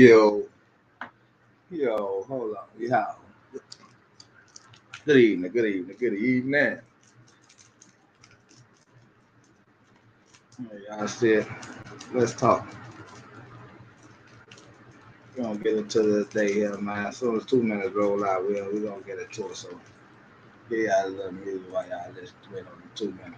Yo, yo, hold on. Yeah. Good evening, good evening, good evening. Y'all said, let's talk. We're gonna get into this day here, man. As soon as 2 minutes roll out, we're gonna get into it. So get y'all a little music while y'all listen to it on the 2 minutes.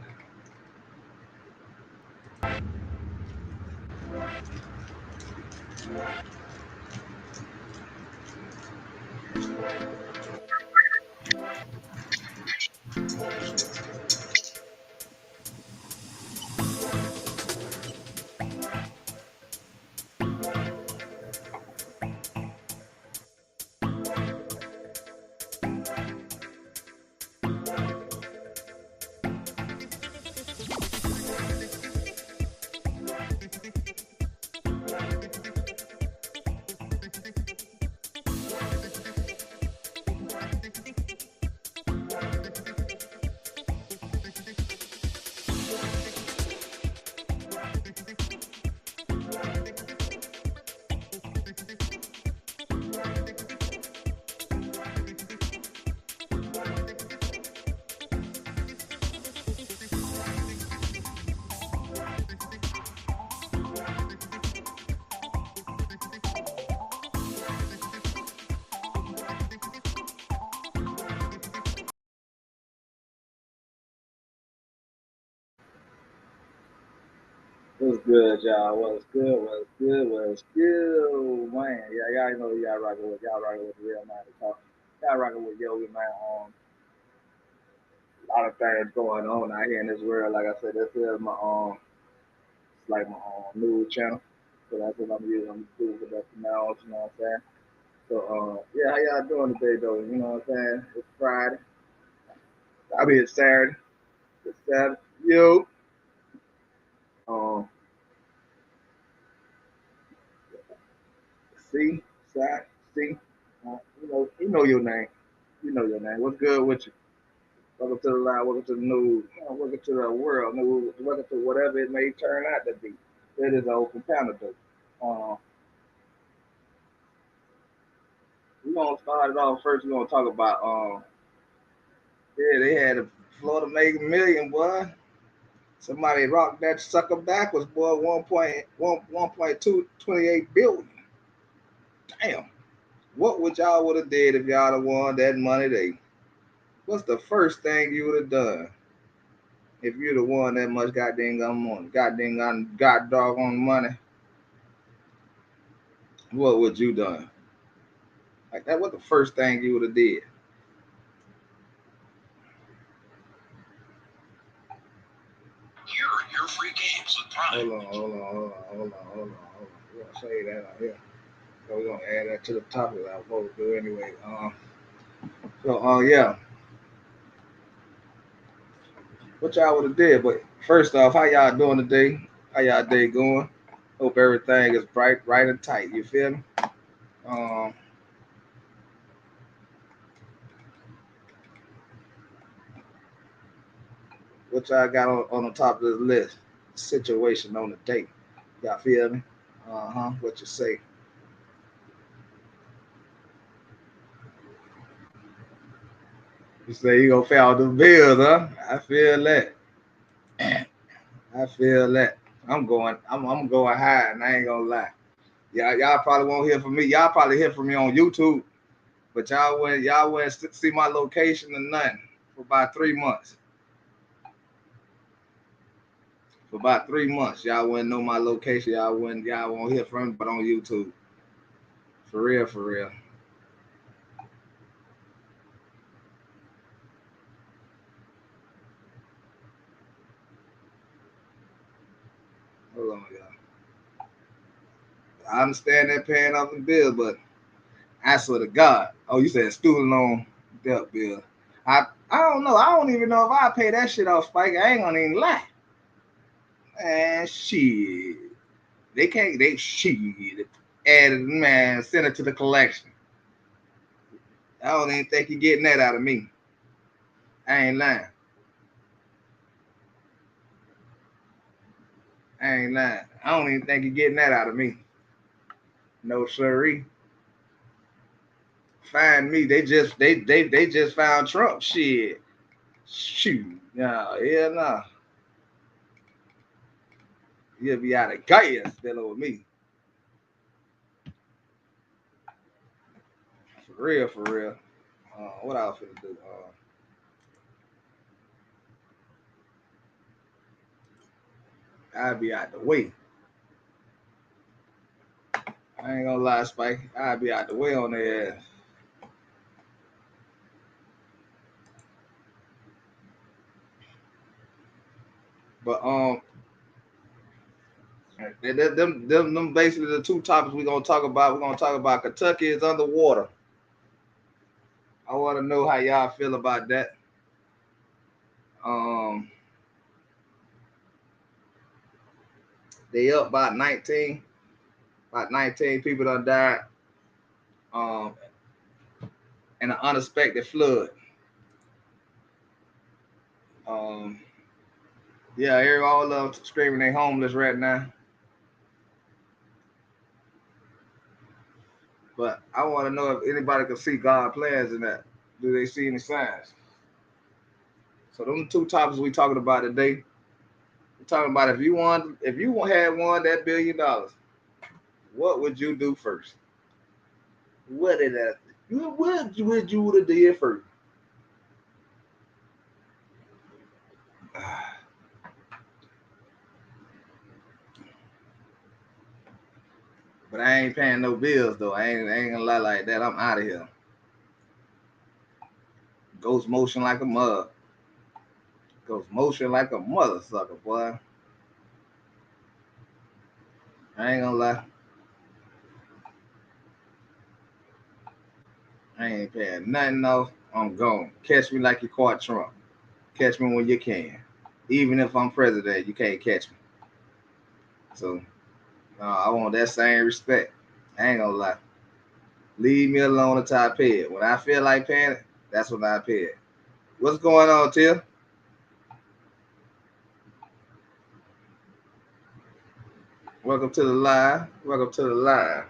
What's good, y'all? What's good? What's good? What's good, man? Yeah, y'all know y'all rocking with the real man talk. Y'all rocking with Yogi, man. A lot of things going on out here in this world. Like I said, this is my it's like my news channel. So that's what I'm using. I'm doing with that for now. You know what I'm saying? So yeah, how y'all doing today though? You know what I'm saying? It's Friday. I mean it's Saturday. It's Saturday. Yo. Um, see, side, see. You know your name. You know your name. What's good with you? Welcome to the line. Welcome to the news. Welcome to the world. Welcome to whatever it may turn out to be. It is an open panel though. We're gonna start it off first. We're gonna talk about yeah, they had a Florida Mega Million, boy. Somebody rocked that sucker backwards, boy. 1.228 billion. Damn. What would y'all would have did if y'all have won that money? What's the first thing you would have done if you'd have won that much goddamn money? God dog on money. What would you done? Like that? What the first thing you would have did? Your free games with Prime. Hold on. We're gonna say that out here. So we're gonna add that to the topic that I was supposed to do anyway. Yeah, what y'all would have did. But first off, how y'all doing today? How y'all day going? Hope everything is bright, and tight. You feel me? Um, what y'all got on the top of the list? Situation on the date. Y'all feel me? What you say? You say you gonna pay all the bills, huh? I feel that. I feel that. I'm going high, and I ain't gonna lie. Y'all probably won't hear from me. Y'all probably hear from me on YouTube, but y'all wouldn't see my location or nothing for about 3 months. For about 3 months, y'all wouldn't know my location. Y'all won't hear from me, but on YouTube. For real, for real. Hold on, y'all. I understand that paying off the bill, but I swear to God. Oh, you said student loan debt bill. I don't know. I don't even know if I pay that shit off, Spike. I ain't gonna even lie. And shit. They can't they shit. And man, send it to the collection. I don't even think you're getting that out of me. I ain't lying. I ain't lying. I don't even think you're getting that out of me. No siree. Find me. They just found Trump. Shit. Shoot. No, yeah, nah. You'll be out of gas dealing with me. For real, for real. What I was finna do? I'll be out the way. I ain't gonna lie, Spike. I'll be out the way on their ass. But them basically the two topics we're gonna talk about. We're gonna talk about Kentucky is underwater. I want to know how y'all feel about that. Um, they up about 19. About 19 people done died. Um, in an unexpected flood. Um, yeah, I hear all of them screaming they homeless right now. But I want to know if anybody can see God plans in that. Do they see any signs? So them two topics we talking about today. We're talking about if you had won that $1 billion, what would you do first? What did that? What would you would have did first? But I ain't paying no bills though. I ain't gonna lie like that. I'm out of here. Ghost motion like a mug. Ghost motion like a mother sucker, boy. I ain't gonna lie. I ain't paying nothing off. I'm gone. Catch me like you caught Trump. Catch me when you can. Even if I'm president, you can't catch me. So I want that same respect. I ain't gonna lie. Leave me alone until I pay it. When I feel like paying it, that's when I pay it. What's going on, Till? Welcome to the live. Welcome to the live.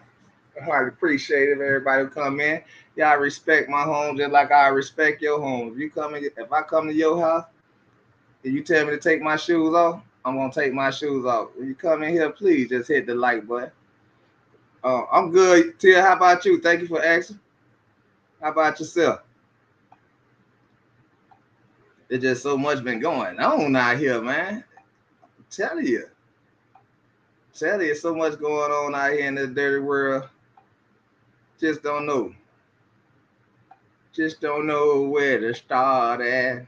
I highly appreciate it, everybody who come in. Y'all respect my home just like I respect your home. If I come to your house and you tell me to take my shoes off, I'm gonna take my shoes off. When you come in here, please just hit the like button. I'm good. Tia, how about you? Thank you for asking. How about yourself? There's just so much been going on out here, man. I'm telling you. Telling you, so much going on out here in this dirty world. Just don't know. Just don't know where to start at.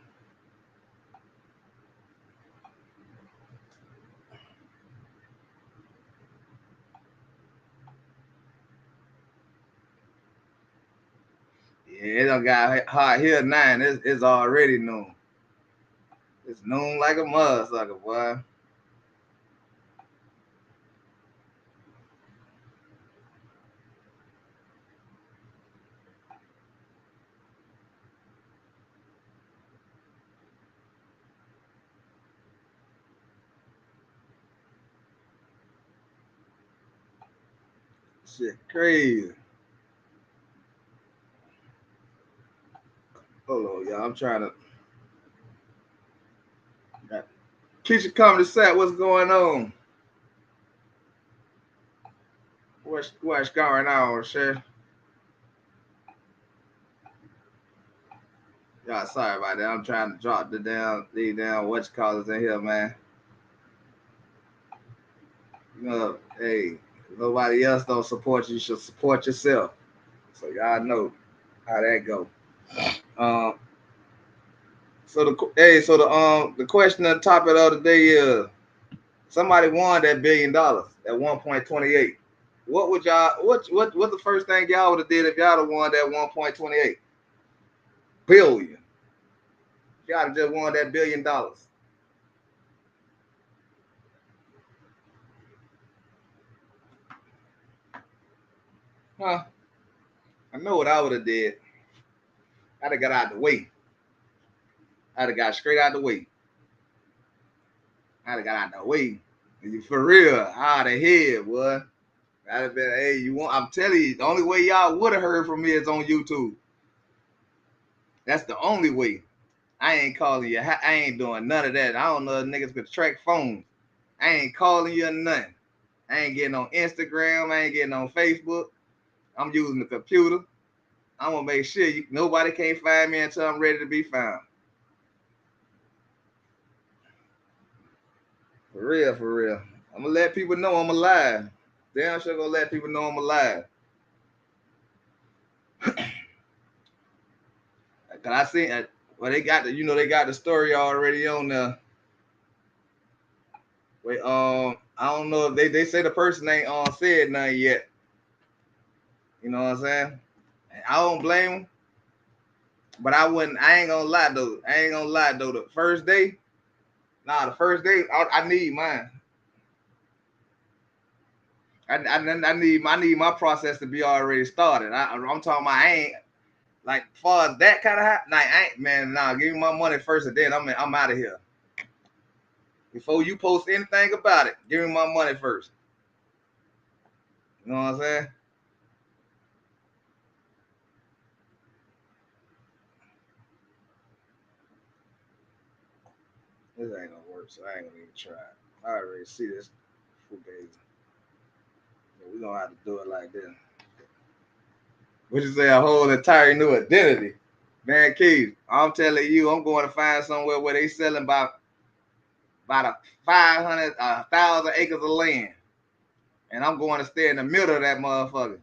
Yeah, it done got hot here now. It's already noon. It's noon like a mud sucker, boy. Shit crazy. Hold on, y'all. I'm trying to. Keisha coming to set. What's going on? What's going on, sir? Y'all, sorry about that. I'm trying to drop the down what you call it in here, man. You know, hey, nobody else don't support you. You should support yourself. So y'all know how that go. Um, the question at the top of the day is somebody won that $1 billion at 1.28. What would y'all what the first thing y'all would have did if y'all would have won that 1.28 billion? Y'all just won that $1 billion. Huh? I know what I would have did. I'd have got out the way. I'd have got straight out the way. I'd have got out the way. For real, out of here, boy. I'd have been, hey, you want? I'm telling you, the only way y'all would have heard from me is on YouTube. That's the only way. I ain't calling you. I ain't doing none of that. I don't know if niggas could track phones. I ain't calling you or nothing. I ain't getting on Instagram. I ain't getting on Facebook. I'm using the computer. I'm gonna make sure nobody can't find me until I'm ready to be found. For real, for real. I'm gonna let people know I'm alive. Damn sure gonna let people know I'm alive. Cause I seen, well, they got they got the story already on there. Wait, I don't know if they say the person ain't said nothing yet. You know what I'm saying? I don't blame them, but I ain't gonna lie though. The first day, the first day, I need mine. I need my process to be already started. I'm talking about I ain't like far as that kind of like I ain't man. Give me my money first, and then I'm out of here. Before you post anything about it, give me my money first. You know what I'm saying? This ain't gonna work, so I ain't gonna even try. I already see this fugazi. So we gonna have to do it like this. What you say? A whole entire new identity, man. Keith, I'm telling you, I'm going to find somewhere where they selling about a 500, 1,000 acres of land, and I'm going to stay in the middle of that motherfucker.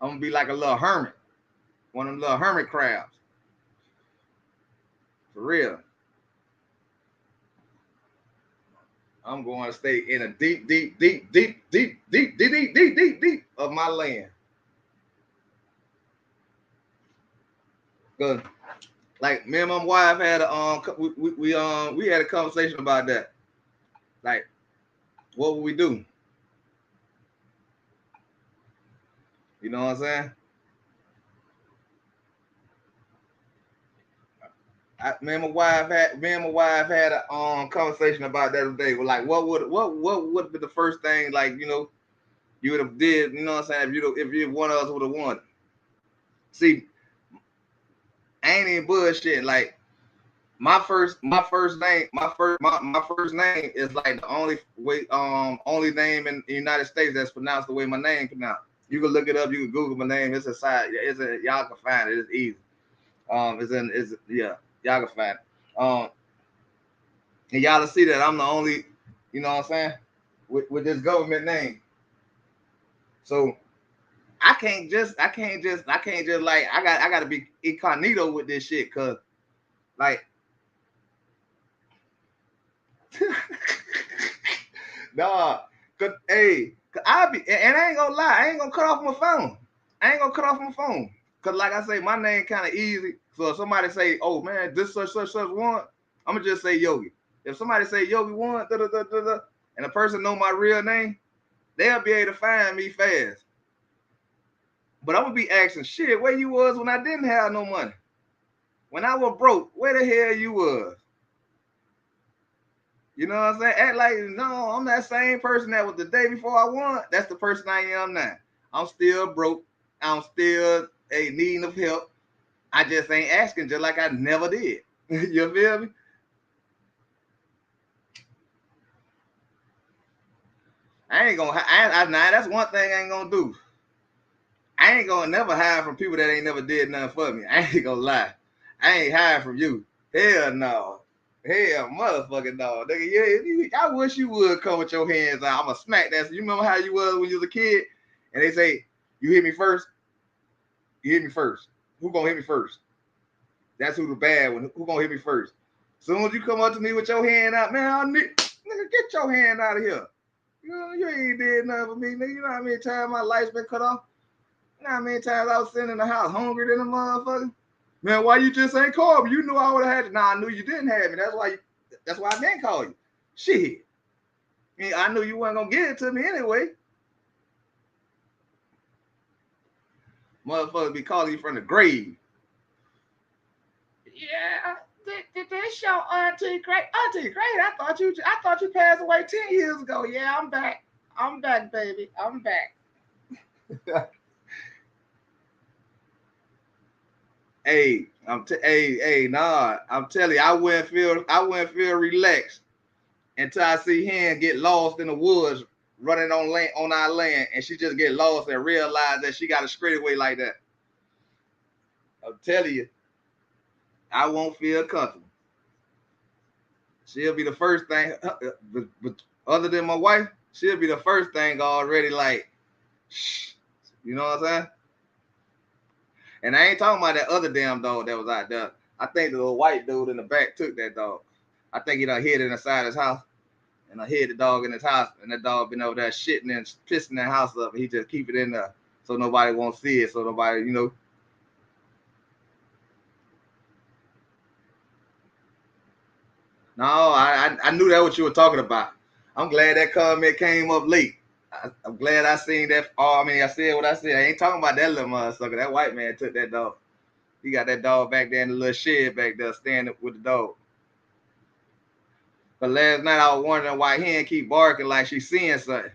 I'm gonna be like a little hermit, one of them little hermit crabs, for real. I'm going to stay in a deep of my land. Cause like me and my wife had we had a conversation about that. Like, what would we do? You know what I'm saying? Me and my wife had a conversation about that today. Like, what would be the first thing like you would have did? You know what I'm saying? If you one of us would have won. See, I ain't even bullshit. Like my first name is like the only name in the United States that's pronounced the way my name pronounced. You can look it up. You can Google my name. It's a side. Y'all can find it. It's easy. Y'all can find it. And y'all will see that I'm the only. You know what I'm saying? With this government name. So I can't just like I gotta be incognito with this shit, cause like nah, cause I be and I ain't gonna lie, I ain't gonna cut off my phone. Cause like I say, my name kind of easy. So if somebody say, "Oh man, this such one," I'm gonna just say Yogi. If somebody say Yogi one, and a person know my real name, they'll be able to find me fast. But I'm gonna be asking shit where you was when I didn't have no money. When I was broke, where the hell you was? You know what I'm saying? Act like no, I'm that same person that was the day before I won. That's the person I am now. I'm still broke. I'm still a needing of help. I just ain't asking just like I never did. You feel me? I ain't gonna. Now that's one thing I ain't gonna do. I ain't gonna never hide from people that ain't never did nothing for me. I ain't gonna lie. I ain't hide from you. Hell no. Hell motherfucking no. Nigga, I wish you would come with your hands out. I'ma smack that. So you remember how you was when you was a kid? And they say, you hit me first? You hit me first. Who gonna hit me first? That's who the bad one. Who gonna hit me first? Soon as you come up to me with your hand out, man, nigga, get your hand out of here. You ain't did nothing for me, nigga. You know how many times my life's been cut off? You know how many times I was sitting in the house hungry than a motherfucker? Man, why you just ain't called me? You knew I would have had it. Nah, I knew you didn't have me. That's why I didn't call you. Shit. I knew you weren't gonna get it to me anyway. Motherfuckers be calling you from the grave. Yeah, this your Auntie Great? Auntie Great, I thought you passed away 10 years ago. Yeah, I'm back. I'm back, baby. I'm back. Nah. I'm telling you, I wouldn't feel relaxed until I see him get lost in the woods running on our land, and she just get lost and realize that she got a straightaway like that. I'm telling you, I won't feel comfortable. She'll be the first thing, but other than my wife, she'll be the first thing already like, shh. You know what I'm saying? And I ain't talking about that other damn dog that was out there. I think the little white dude in the back took that dog. I think he done hid it inside his house. And I hid the dog in his house. And that dog been over there shitting and pissing that house up. And he just keep it in there so nobody won't see it. So nobody, you know. No, I knew that what you were talking about. I'm glad that comment came up late. I'm glad I seen that. Oh, I mean, I said what I said. I ain't talking about that little motherfucker. That white man took that dog. He got that dog back there in the little shed back there standing with the dog. But last night I was wondering why he didn't keep barking like she seeing something.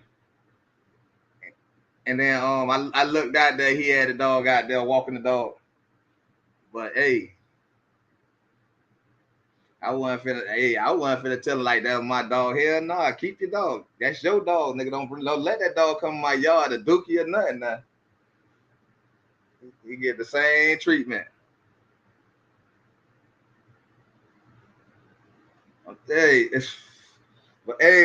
And then I looked out there, he had the dog out there walking the dog. But hey, I wasn't finna tell her like that was my dog. Hell no, nah, keep your dog. That's your dog, nigga. Don't let that dog come in my yard to dookie or nothing now. He get the same treatment. Hey,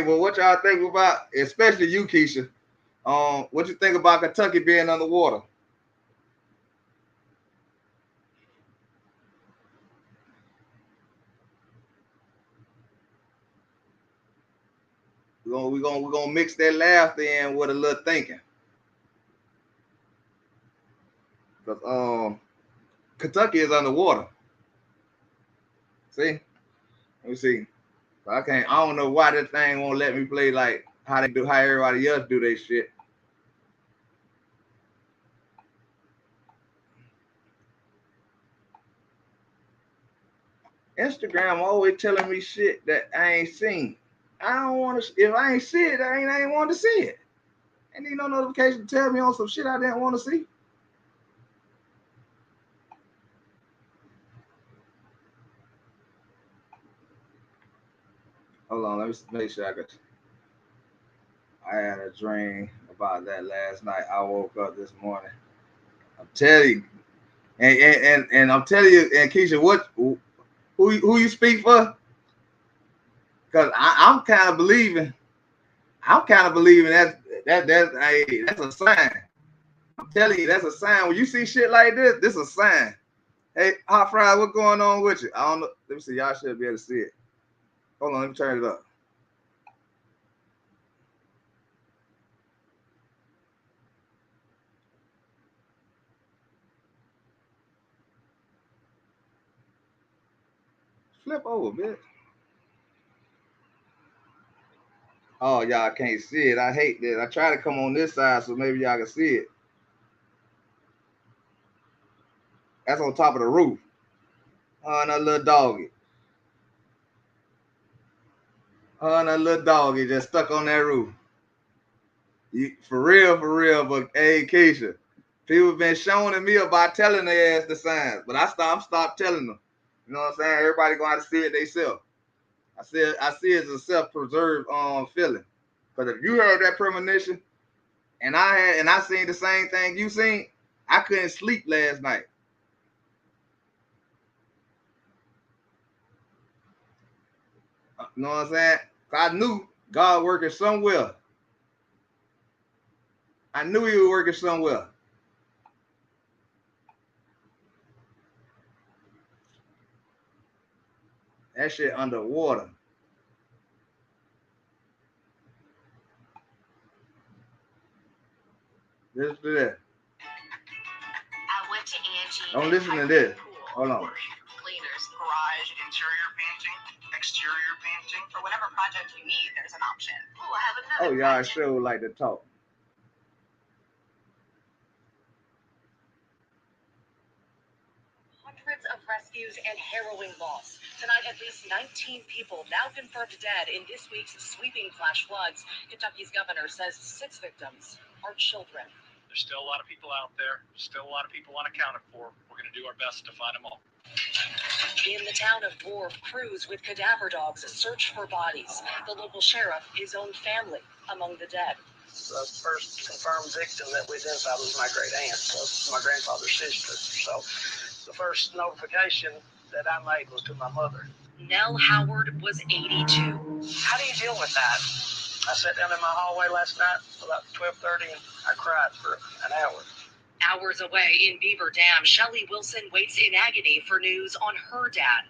well, what y'all think about, especially you, Keisha? What you think about Kentucky being underwater? We're gonna mix that laughter in with a little thinking. Cause Kentucky is underwater. See? Let me see. I don't know why this thing won't let me play like how everybody else do their shit. Instagram always telling me shit that I ain't seen. I don't want to. If I ain't see it, I ain't want to see it. Ain't need no notification to tell me on some shit I didn't want to see. Hold on, let me make sure I had a dream about that last night. I woke up this morning. I'm telling you, and I'm telling you, and Keisha, who you speak for? Because I'm kind of believing. I'm kind of believing that's a sign. I'm telling you, that's a sign. When you see shit like this is a sign. Hey, Hot Fry, what's going on with you? I don't know. Let me see. Y'all should be able to see it. Hold on, let me turn it up. Flip over, bitch. Oh, y'all can't see it. I hate that. I try to come on this side so maybe y'all can see it. That's on top of the roof. Oh, and that little doggy. Oh, and that little doggy just stuck on that roof. For real. But hey, Keisha, people been showing me about telling their ass the signs, but I'm stopped telling them. You know what I'm saying? Everybody gonna have to see it themselves. I see it as a self-preserved feeling. Because if you heard that premonition, and I seen the same thing you seen, I couldn't sleep last night. You know what I'm saying? I knew God working somewhere. I knew he was working somewhere. That shit underwater. Listen to that. I went to Angie. Don't listen to this. Hold on. Cleaners, garage, interior painting, exterior painting. For whatever project you need, there's an option. Oh, I have another. Oh, y'all sure like to talk. Hundreds of rescues, and harrowing loss. Tonight, at least 19 people now confirmed dead in this week's sweeping flash floods. Kentucky's governor says 6 victims are children. There's still a lot of people out there. Still a lot of people unaccounted for. We're going to do our best to find them all. In the town of Wharf, crews with cadaver dogs search for bodies. The local sheriff, his own family, among the dead. The first confirmed victim that we identified was my great aunt, so my grandfather's sister. So the first notification that I made was to my mother. Nell Howard was 82. How do you deal with that? I sat down in my hallway last night about 12:30 and I cried for an hour. Hours away in Beaver Dam, Shelley Wilson waits in agony for news on her dad.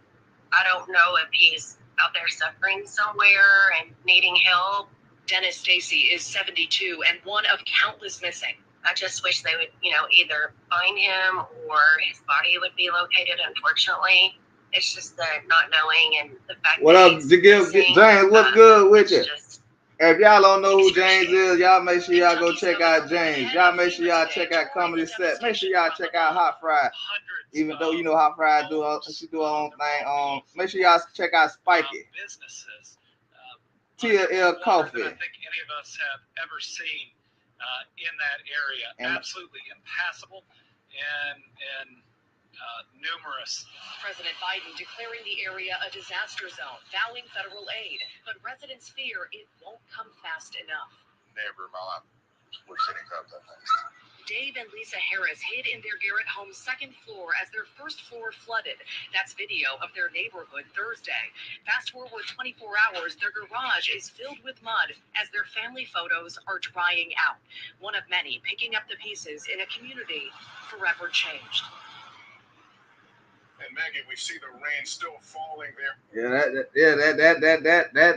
I don't know if he's out there suffering somewhere and needing help. Dennis Stacy is 72 and one of countless missing. I just wish they would, either find him or his body would be located. Unfortunately, it's just the not knowing and the fact what that up, James? What's good with you? If y'all don't know who James is, y'all make sure y'all go check out James. Y'all make sure y'all check out Comedy Set. Make sure y'all check out Hot Fry. Even though you know Hot Fry she do her own thing. Make sure y'all check out Spiky. Businesses. Tia L. Coffee. I think any of us have ever seen in that area. Absolutely impassable and numerous. President Biden declaring the area a disaster zone, vowing federal aid, but residents fear it won't come fast enough. Never in my life we're sitting up that fast. Dave and Lisa Harris hid in their Garrett home's second floor as their first floor flooded. That's video of their neighborhood Thursday. Fast forward 24 hours, their garage is filled with mud as their family photos are drying out. One of many picking up the pieces in a community forever changed. And Maggie, we see the rain still falling there.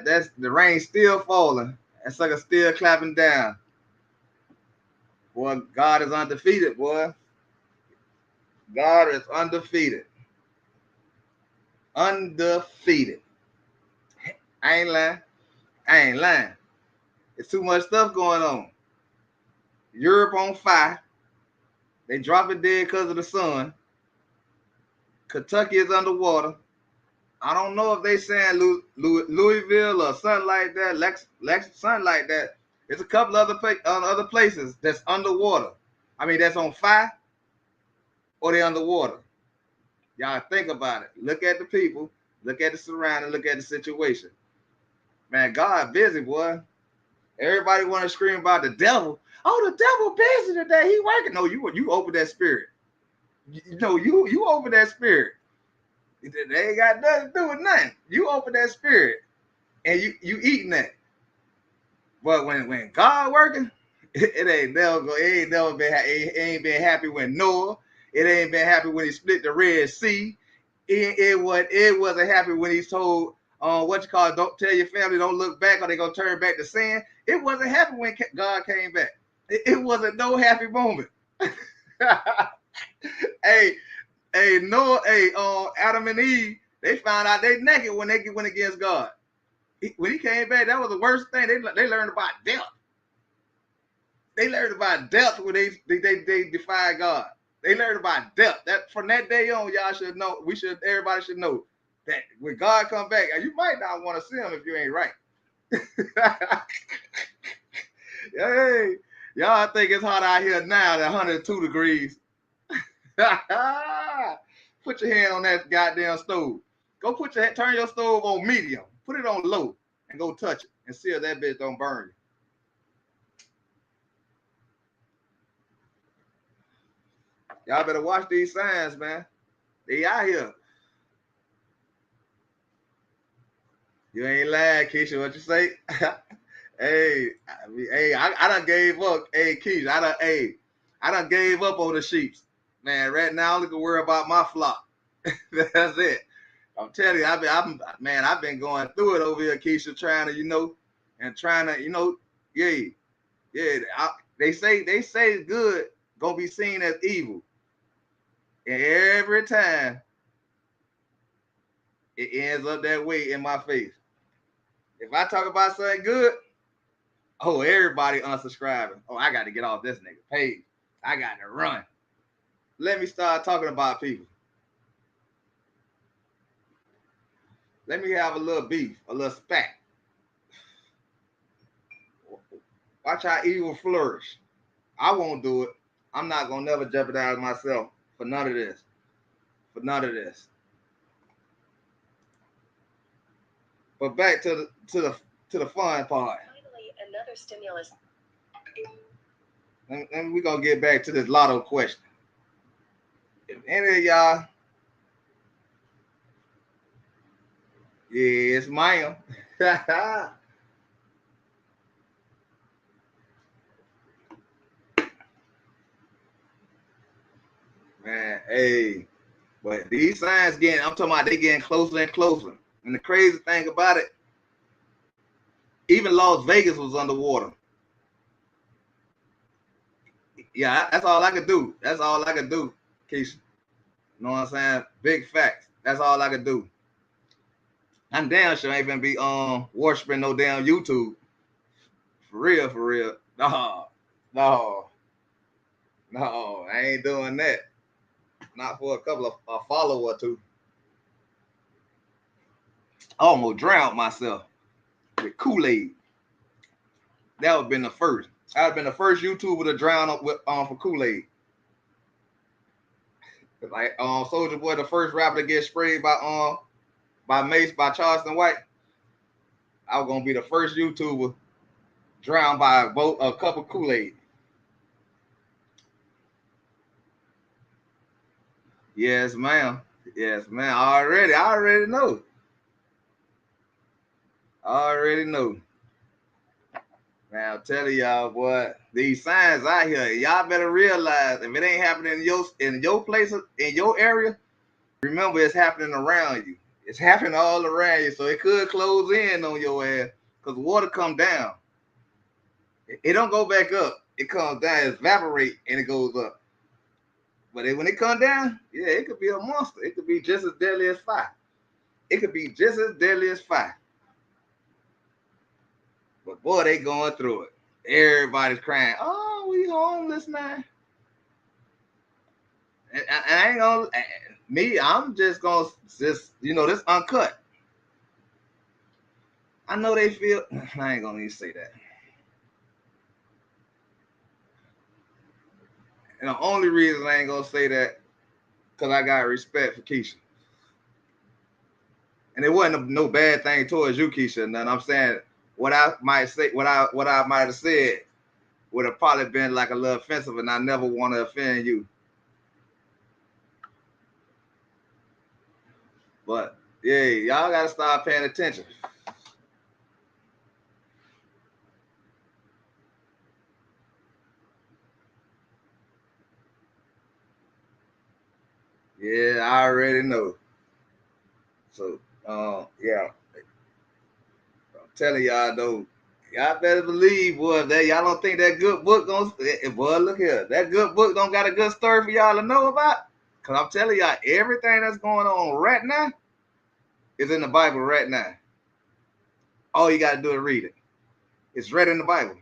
That's the rain still falling. That sucker still clapping down. Boy, God is undefeated, boy. God is undefeated. Undefeated. I ain't lying. It's too much stuff going on. Europe on fire. They dropping dead because of the sun. Kentucky is underwater. I don't know if they saying Louisville or something like that, something like that. There's a couple other places that's underwater. I mean, that's on fire or they underwater. Y'all think about it. Look at the people. Look at the surrounding. Look at the situation. Man, God busy, boy. Everybody want to scream about the devil. Oh, the devil busy today. He working. No, you open that spirit. You open that spirit. They ain't got nothing to do with nothing. You open that spirit, and you eating that. But when God working, it ain't been happy when Noah. It ain't been happy when he split the Red Sea. It wasn't happy when he told don't tell your family, don't look back or they gonna turn back to sin. It wasn't happy when God came back. It wasn't no happy moment. Adam and Eve, they found out they naked when they went against God. When he came back, that was the worst thing. They learned about death. They learned about death when they defied God. They learned about death. That from that day on, y'all should know. Everybody should know that when God come back, you might not want to see him if you ain't right. Hey, y'all think it's hot out here now at 102 degrees. Put your hand on that goddamn stove. Go turn your stove on medium. Put it on low and go touch it and see if that bitch don't burn you. Y'all better watch these signs, man. They out here. You ain't lying, Keisha. What you say? I done gave up. Hey, Keisha, I done gave up on the sheep. Man, right now, I only can worry about my flock. That's it. I'm telling you, I've been going through it over here, Keisha, trying to, they say good gonna be seen as evil. And every time it ends up that way in my face. If I talk about something good, everybody unsubscribing. I got to get off this nigga page. I got to run. Let me start talking about people. Let me have a little beef, a little spat. Watch how evil flourish. I won't do it. I'm not gonna never jeopardize myself for none of this. For none of this. But back to the fun part. Finally, another stimulus. And we're gonna get back to this lotto question. If any of y'all, yes, ma'am. Man, hey, but these signs I'm talking about they getting closer and closer. And the crazy thing about it, even Las Vegas was underwater. Yeah, that's all I could do. That's all I could do, Keisha. You know what I'm saying? Big facts. That's all I could do. I'm damn sure I ain't gonna be worshiping no damn YouTube. For real, for real. No, I ain't doing that. Not for a couple of a follower or two. I almost drowned myself with Kool-Aid. That would have been the first. I would have been the first YouTuber to drown up with for Kool-Aid. Like Soulja Boy, the first rapper to get sprayed by Mace by Charleston White. I was gonna be the first YouTuber drowned by a cup of Kool-Aid. Yes, ma'am. Yes, ma'am. I already know. I already know. Man, I'm telling y'all, boy, these signs out here, y'all better realize if it ain't happening in your place, in your area, remember it's happening around you. It's happening all around you, so it could close in on your ass because water come down. It don't go back up. It comes down, it evaporate, and it goes up. But when it comes down, yeah, it could be a monster. It could be just as deadly as fire. It could be just as deadly as fire. But boy, they going through it. Everybody's crying. Oh, we homeless now. And I ain't gonna I'm just gonna this uncut. I know they feel. I ain't gonna even say that. And the only reason I ain't gonna say that because I got respect for Keisha. And it wasn't no bad thing towards you, Keisha. And I'm saying what I might say, what I might have said would have probably been like a little offensive, and I never want to offend you. But yeah, y'all gotta start paying attention. Yeah, I already know. So yeah. I'm telling y'all though, y'all better believe, boy, that y'all don't think that good book boy, look here. That good book don't got a good story for y'all to know about. Cause I'm telling y'all, everything that's going on right now is in the Bible right now. All you gotta do is read it. It's read in the Bible.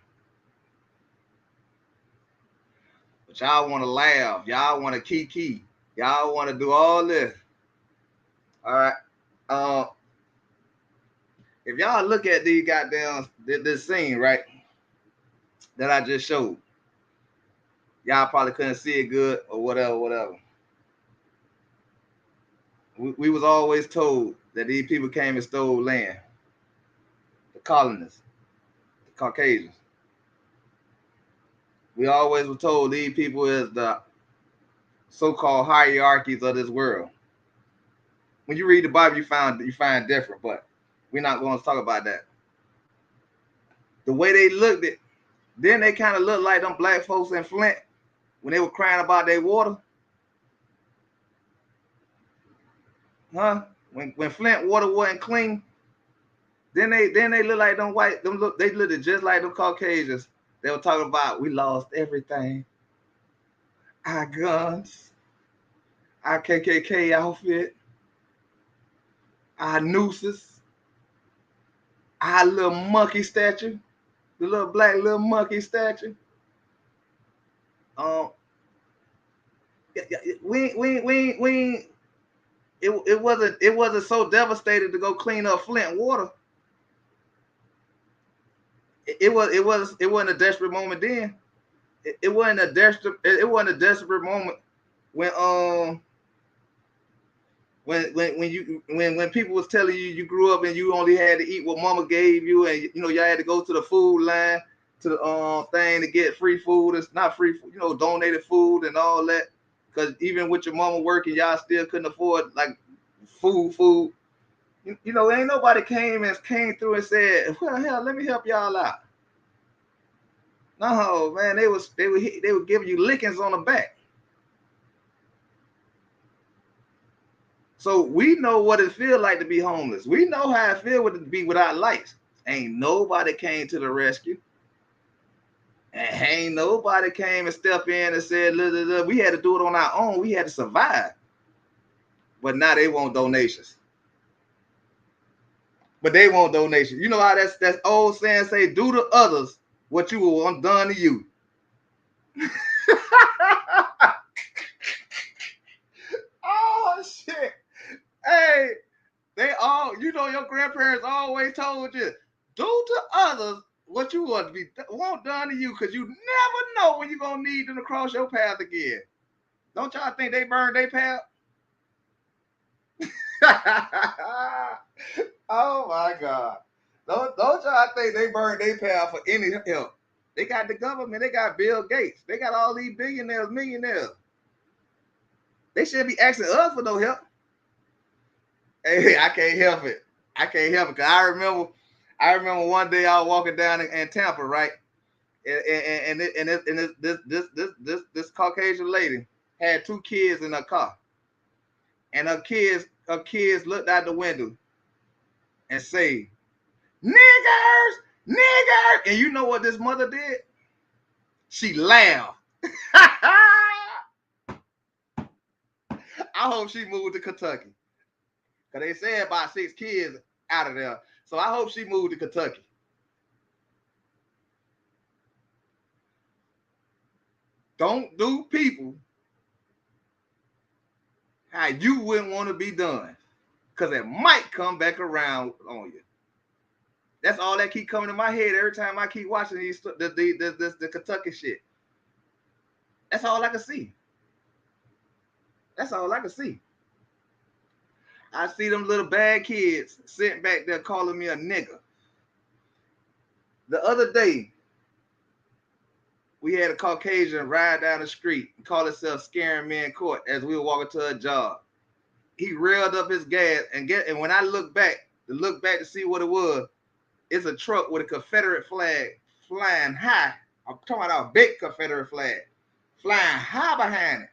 But y'all want to laugh. Y'all want to kiki. Y'all want to do all this. All right. If y'all look at these goddamn this scene, right, that I just showed, y'all probably couldn't see it good or whatever. We was always told that these people came and stole land. The colonists, the Caucasians. We always were told these people is the so-called hierarchies of this world. When you read the Bible, you find different, but we're not going to talk about that. The way they looked at, then they kind of looked like them black folks in Flint when they were crying about their water. Huh? When Flint water wasn't clean, then they look like them white, they looked just like them Caucasians. They were talking about we lost everything. Our guns, our KKK outfit, our nooses, our little monkey statue, the little black little monkey statue. We it wasn't so devastated to go clean up Flint water. It wasn't a desperate moment then. It wasn't a desperate moment when when people was telling you grew up and you only had to eat what mama gave you, and y'all had to go to the food line to the thing to get free food. It's not free food, donated food and all that. Because even with your mama working, y'all still couldn't afford like food. Ain't nobody came through and said, well, hell, let me help y'all out. No, man, they were giving you lickings on the back. So we know what it feels like to be homeless. We know how it feels to be without lights. Ain't nobody came to the rescue. And ain't nobody came and stepped in and said, look, we had to do it on our own. We had to survive. But now they want donations. But they want donations. You know how that's old saying say, do to others what you will want done to you. Oh, shit. Hey, your grandparents always told you, do to others what you want done to you, because you never know when you're going to need them to cross your path again. Don't y'all think they burned their path? Oh, my God. Don't y'all think they burned their path for any help? They got the government. They got Bill Gates. They got all these billionaires, millionaires. They shouldn't be asking us for no help. Hey, I can't help it. Because I remember one day I was walking down in Tampa, right? And this Caucasian lady had 2 kids in her car. And her kids looked out the window and say, niggers! And you know what this mother did? She laughed. I hope she moved to Kentucky. Because they said about 6 kids out of there. So I hope she moved to Kentucky. Don't do people how you wouldn't want to be done. Because it might come back around on you. That's all that keep coming to my head every time I keep watching the Kentucky shit. That's all I can see. I see them little bad kids sitting back there calling me a nigger. The other day, we had a Caucasian ride down the street and call himself Scaring Me in Court as we were walking to a job. He railed up his gas and when I look back to see what it was, it's a truck with a Confederate flag flying high. I'm talking about a big Confederate flag flying high behind it.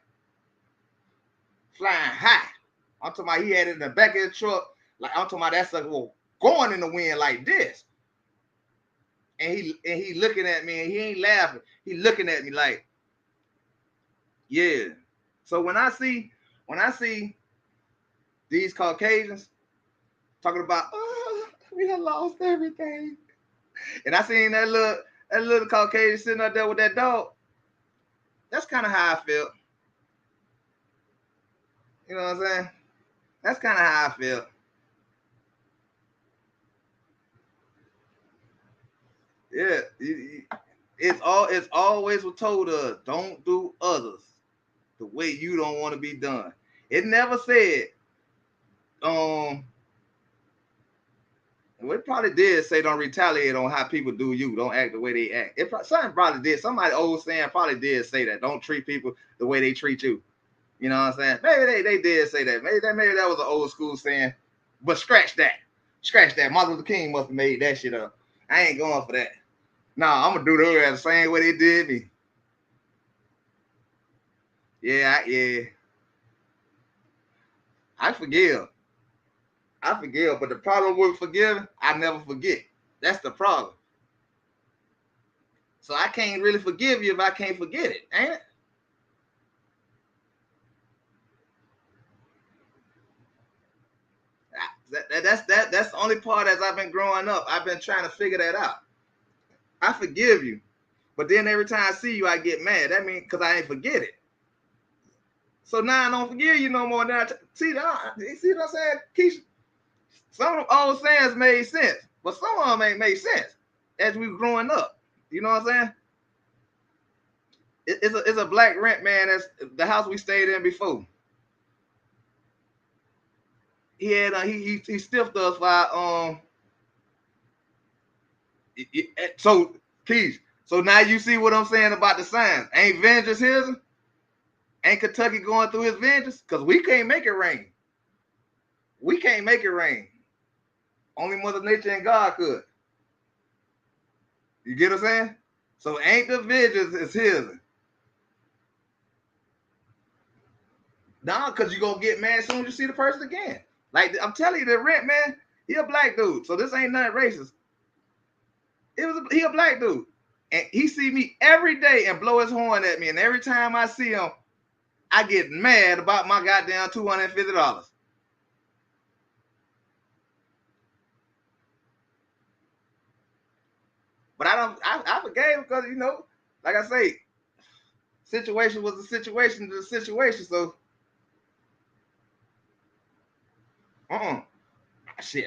Flying high. I'm talking about he had it in the back of the truck. Like I'm talking about that sucker going in the wind like this. And he looking at me and he ain't laughing. He looking at me like, yeah. So when I see these Caucasians talking about, oh, we have lost everything, and I seen that little Caucasian sitting up there with that dog, that's kind of how I felt. You know what I'm saying? That's kind of how I felt. Yeah, it's always told us, don't do others the way you don't want to be done. It never said, it probably did say don't retaliate on how people do you. Don't act the way they act. Something probably did. Somebody old saying probably did say that. Don't treat people the way they treat you. You know what I'm saying? Maybe they did say that. Maybe that was an old school saying. But scratch that. Martin Luther King must have made that shit up. I ain't going for that. Nah, I'm gonna do the same way they did me. Yeah. I forgive, but the problem with forgiving, I never forget. That's the problem. So I can't really forgive you if I can't forget it, ain't it? That's the only part as I've been growing up. I've been trying to figure that out. I forgive you, but then every time I see you, I get mad. That means because I ain't forget it. So now I don't forgive you no more. Now, see what I'm saying, Keisha? Some of them old sayings made sense, but some of them ain't made sense as we were growing up. You know what I'm saying? It's a black rent man. That's the house we stayed in before. He had he stiffed us by so please. So now you see what I'm saying about the signs. Ain't vengeance his? Ain't Kentucky going through his vengeance? Because we can't make it rain. We can't make it rain. Only Mother Nature and God could. You get what I'm saying? So ain't the vengeance is his. Nah, because you're going to get mad as soon as you see the person again. Like, I'm telling you, the rent man, he a black dude. So this ain't nothing racist. He a black dude. And he see me every day and blow his horn at me. And every time I see him, I get mad about my goddamn $250. But I forgave because, you know, like I say, situation was a situation to the situation. So, shit,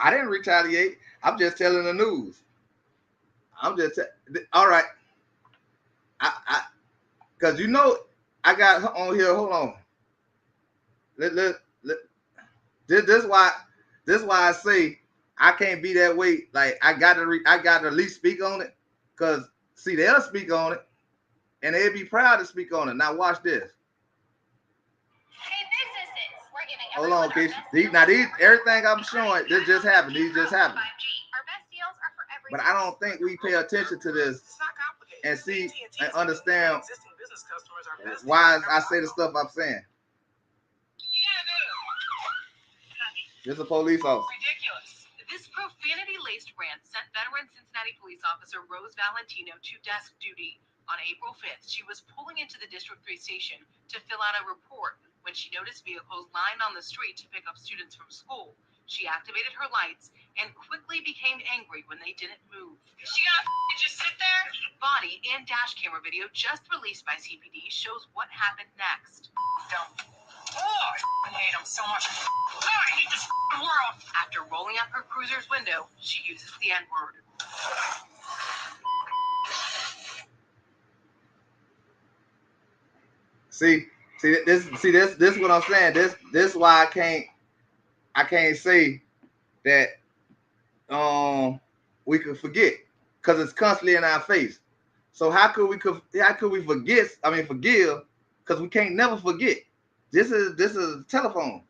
I didn't retaliate. I'm just telling the news. I'm just all right. Because you know, I got on here. Hold on. This why I say I can't be that way. Like I got to at least speak on it. Because see, they'll speak on it, and they'll be proud to speak on it. Now watch this. Hey businesses, we're giving hold on, Keisha. Now these everything I'm showing, this just happened. These just happened. Our best deals are for every. But I don't think we pay attention to this and see and understand why I say the stuff I'm saying. This is a police officer. Ridiculous. This profanity-laced rant sent veteran Cincinnati police officer Rose Valentino to desk duty. On April 5th, she was pulling into the District 3 station to fill out a report when she noticed vehicles lined on the street to pick up students from school. She activated her lights and quickly became angry when they didn't move. She gonna just sit there? Body and dash camera video just released by CPD shows what happened next. Oh, I hate him so much. Oh, I hate this world. After rolling up her cruiser's window, she uses the N-word. See this what I'm saying. This why I can't say that we could forget because it's constantly in our face. So how could we forget? I mean forgive because we can't never forget. This is telephone.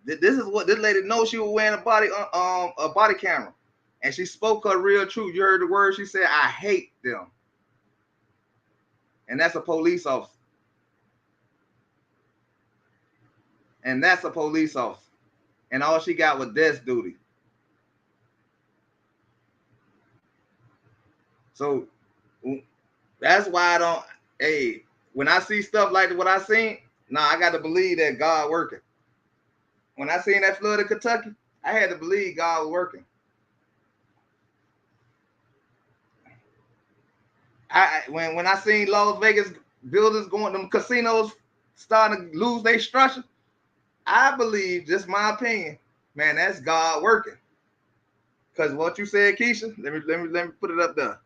This is what this lady knows. She was wearing a body camera, and she spoke her real truth. You heard the word she said. I hate them, and that's a police officer. And that's a police officer. And all she got was desk duty. So that's why I don't, when I see stuff like what I seen, I got to believe that God working. When I seen that flood in Kentucky, I had to believe God was working. When I seen Las Vegas buildings going, them casinos starting to lose their structure, I believe, just my opinion, man, that's God working. Because what you said, Keisha, let me put it up there.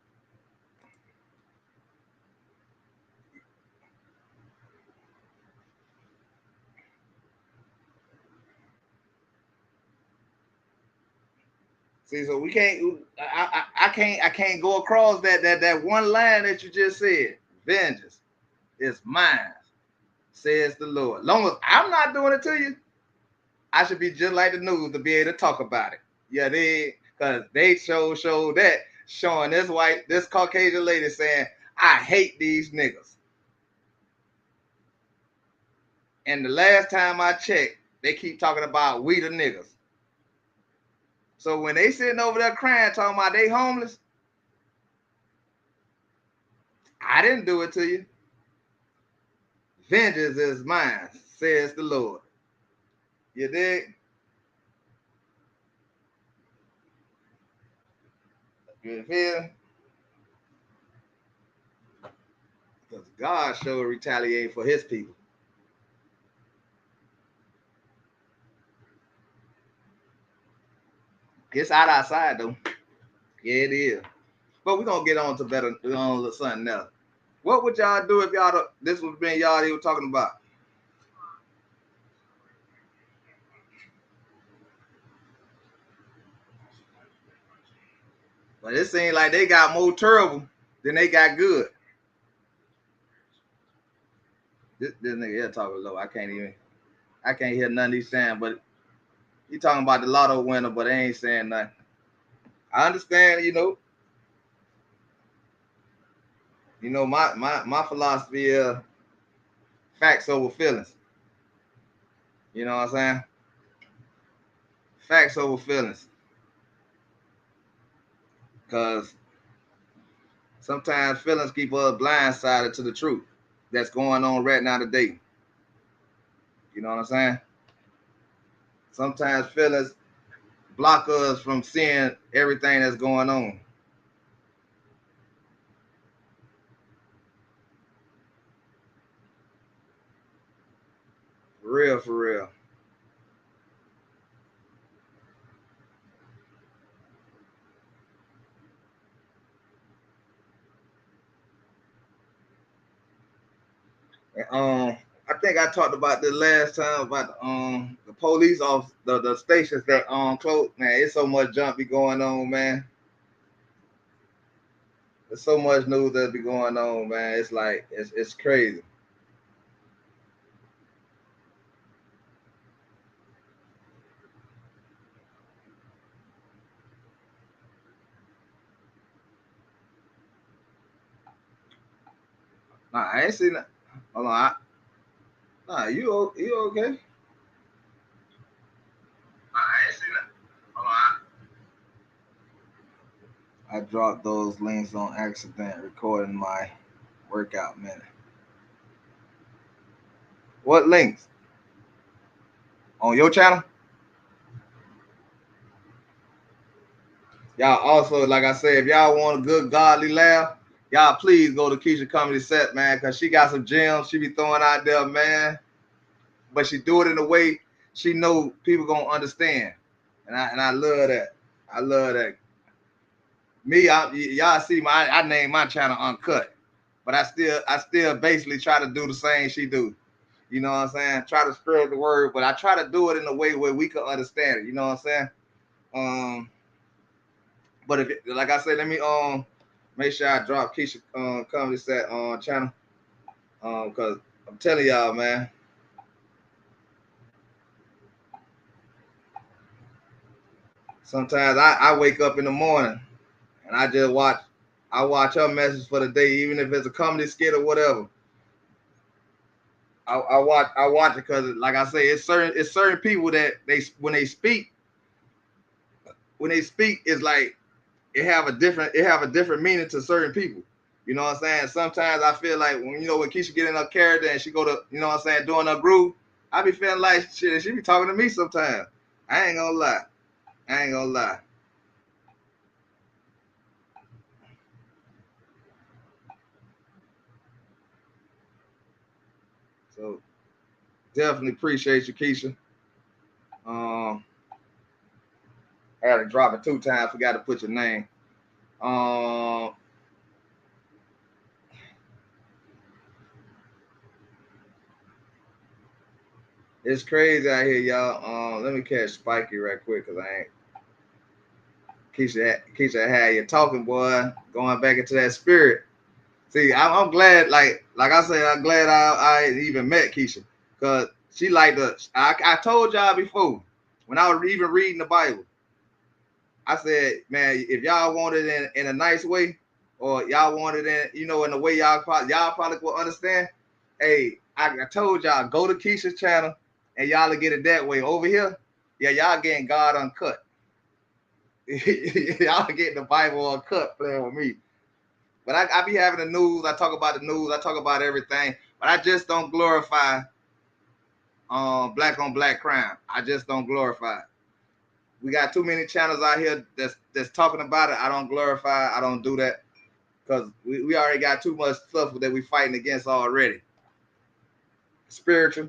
See, so we can't. I can't go across that one line that you just said. Vengeance is mine, says the Lord. Long as I'm not doing it to you, I should be just like the news to be able to talk about it. Yeah, because they show that showing this Caucasian lady saying, I hate these niggas. And the last time I checked, they keep talking about we the niggas. So when they sitting over there crying, talking about they homeless, I didn't do it to you. Vengeance is mine, says the Lord. You dig? You feel? Because God showed retaliate for his people. It's hot outside though. Yeah, it is. But we're gonna get on to better on something else. What would y'all do if y'all this was been y'all they were talking about? But it seems like they got more terrible than they got good. This nigga here talking low. I can't hear nothing he's saying, but he talking about the lotto winner, but they ain't saying nothing. I understand, my philosophy is facts over feelings. You know what I'm saying? Facts over feelings. Because sometimes feelings keep us blindsided to the truth that's going on right now today. You know what I'm saying? Sometimes feelings block us from seeing everything that's going on. For real, for real. I think I talked about this last time about the police off the stations that close. Man, it's so much junk be going on, man. There's so much news that be going on, man. It's like it's crazy. Nah, I ain't seen that. Hold on. Nah, you okay? Nah, I ain't seen that. Hold on. I dropped those links on accident recording my workout minute. What links? On your channel? Y'all also, like I said, if y'all want a good godly laugh, y'all please go to Keisha Comedy Set, man, because she got some gems she be throwing out there, man. But she do it in a way she know people gonna understand. And I love that. I love that. Me, y'all see I named my channel Uncut. But I still basically try to do the same she do. You know what I'm saying? Try to spread the word, but I try to do it in a way where we can understand it. You know what I'm saying? But like I said, let me make sure I drop Keisha Comedy Set channel. Because I'm telling y'all, man. Sometimes I wake up in the morning and I watch her message for the day, even if it's a comedy skit or whatever. I watch it because, like I say, it's certain people that when they speak, it's like it have a different meaning to certain people. You know what I'm saying? Sometimes I feel like when Keisha get in her character and she go to, you know what I'm saying, doing her groove, I be feeling like shit. She be talking to me sometimes. I ain't gonna lie. So definitely appreciate you, Keisha. I had to drop it 2 times. Forgot to put your name. It's crazy out here, y'all. Let me catch Spiky right quick because I ain't. Keisha had you talking, boy, going back into that spirit. See, I'm glad, like I said, I'm glad I even met Keisha because she like I told y'all before when I was even reading the Bible, I said, man, if y'all want it in a nice way, or y'all want it in a way y'all probably will understand. Hey, I told y'all go to Keisha's channel and y'all will get it that way. Over here, yeah, y'all getting God uncut. Y'all getting the Bible uncut playing with me. But I be having the news. I talk about the news. I talk about everything. But I just don't glorify black on black crime. I just don't glorify it. We got too many channels out here that's talking about it. I don't glorify. I don't do that because we already got too much stuff that we fighting against already, spiritual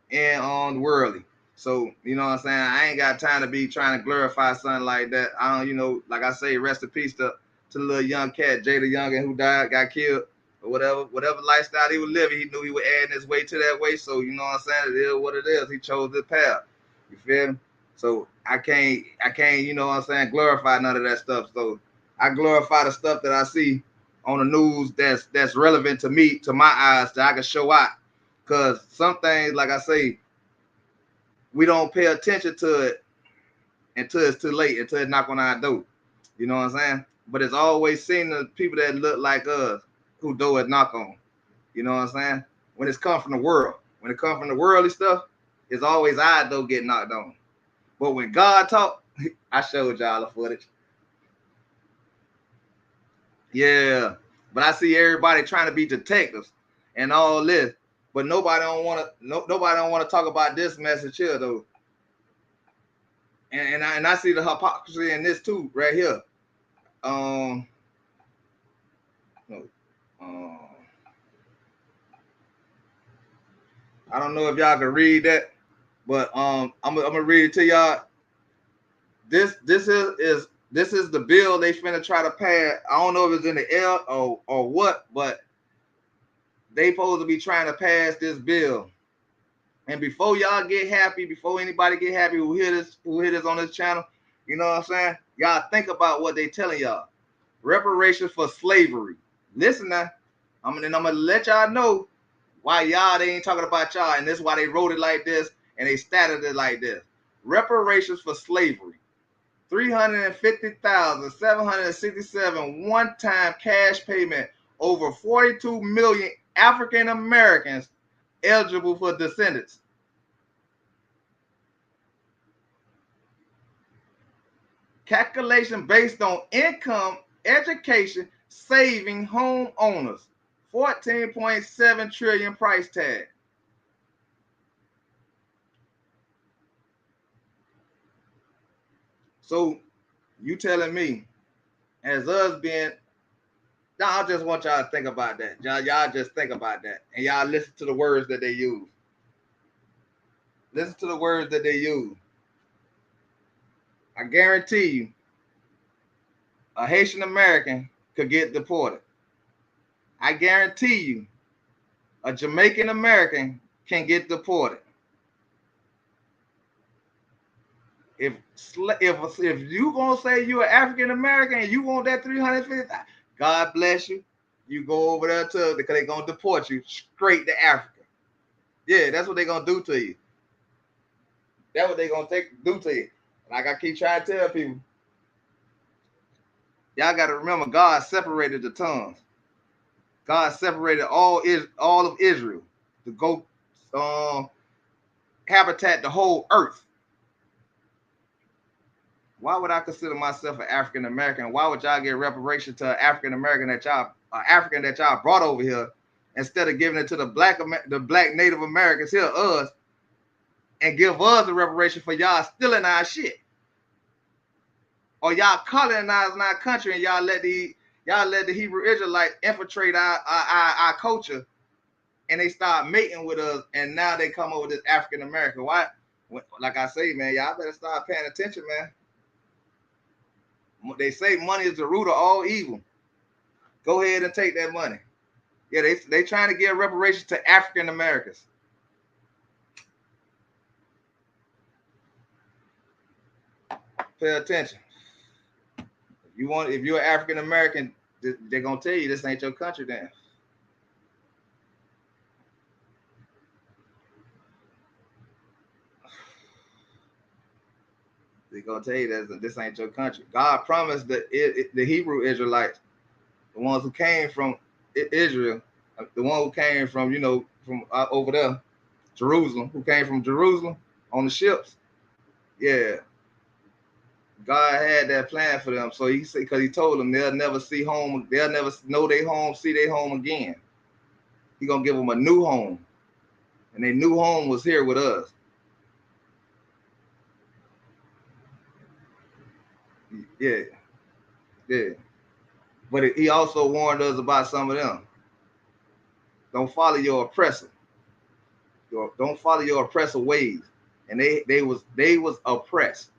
and worldly. So, you know what I'm saying? I ain't got time to be trying to glorify something like that. I don't, you know, like I say, rest in peace to the little young cat, Jada Youngin, who died, got killed, or whatever lifestyle he was living, he knew he was adding his way to that way. So, you know what I'm saying? It is what it is. He chose this path. You feel me? So I can't, you know what I'm saying, glorify none of that stuff. So I glorify the stuff that I see on the news that's relevant to me, to my eyes, that I can show out. Cause some things, like I say, we don't pay attention to it until it's too late, until it's knock on our door. You know what I'm saying? But it's always seen the people that look like us who door it knock on. You know what I'm saying? When it's come from the world, when it come from the worldly stuff, it's always our door get knocked on. But when God talk, I showed y'all the footage. Yeah, but I see everybody trying to be detectives and all this, but nobody don't want to talk about this message here though. And I see the hypocrisy in this too, right here. I don't know if y'all can read that, but I'm gonna read it to y'all. This is the bill they finna try to pass. I don't know if it's in the air or what, but they supposed to be trying to pass this bill. And before y'all get happy, before anybody get happy who hear this on this channel, you know what I'm saying? Y'all think about what they telling y'all. Reparations for slavery. Listen now, I'm gonna let y'all know why they ain't talking about y'all, and this is why they wrote it like this and they started it like this. Reparations for slavery. 350,767 one-time cash payment over 42 million African Americans eligible for descendants. Calculation based on income, education, saving homeowners. 14.7 trillion price tag. So you telling me, as us being, I just want y'all to think about that. Y'all just think about that. And y'all listen to the words that they use. Listen to the words that they use. I guarantee you, a Haitian American could get deported. I guarantee you, a Jamaican American can get deported. If you gonna say you're an African American and you want that 350, God bless you. You go over there because they're gonna deport you straight to Africa. Yeah, that's what they're gonna do to you. That's what they're gonna do to you. Like I keep trying to tell people, y'all gotta remember, God separated the tongues. God separated all of Israel to go habitat the whole earth. Why would I consider myself an African American? Why would y'all get reparation to an African American that y'all brought over here instead of giving it to the black Native Americans here, us, and give us the reparation for y'all stealing our shit? Or y'all colonizing our country and y'all let the Hebrew Israelites infiltrate our culture, and they start mating with us, and now they come over this African American. Why? Like I say, man, y'all better start paying attention, man. They say money is the root of all evil. Go ahead and take that money. Yeah, they trying to give reparations to African Americans. Pay attention. If you're an African American, they're gonna tell you this ain't your country then. They're gonna tell you that this ain't your country. God promised the Hebrew Israelites, the ones who came from Israel, the one who came from from over there, Jerusalem, who came from Jerusalem on the ships. Yeah, God had that plan for them. So he said, because he told them they'll never see home, they'll never know their home, see their home again. He gonna give them a new home, and their new home was here with us. Yeah. But he also warned us about some of them. Don't follow your oppressor. Don't follow your oppressor ways. and they was oppressed.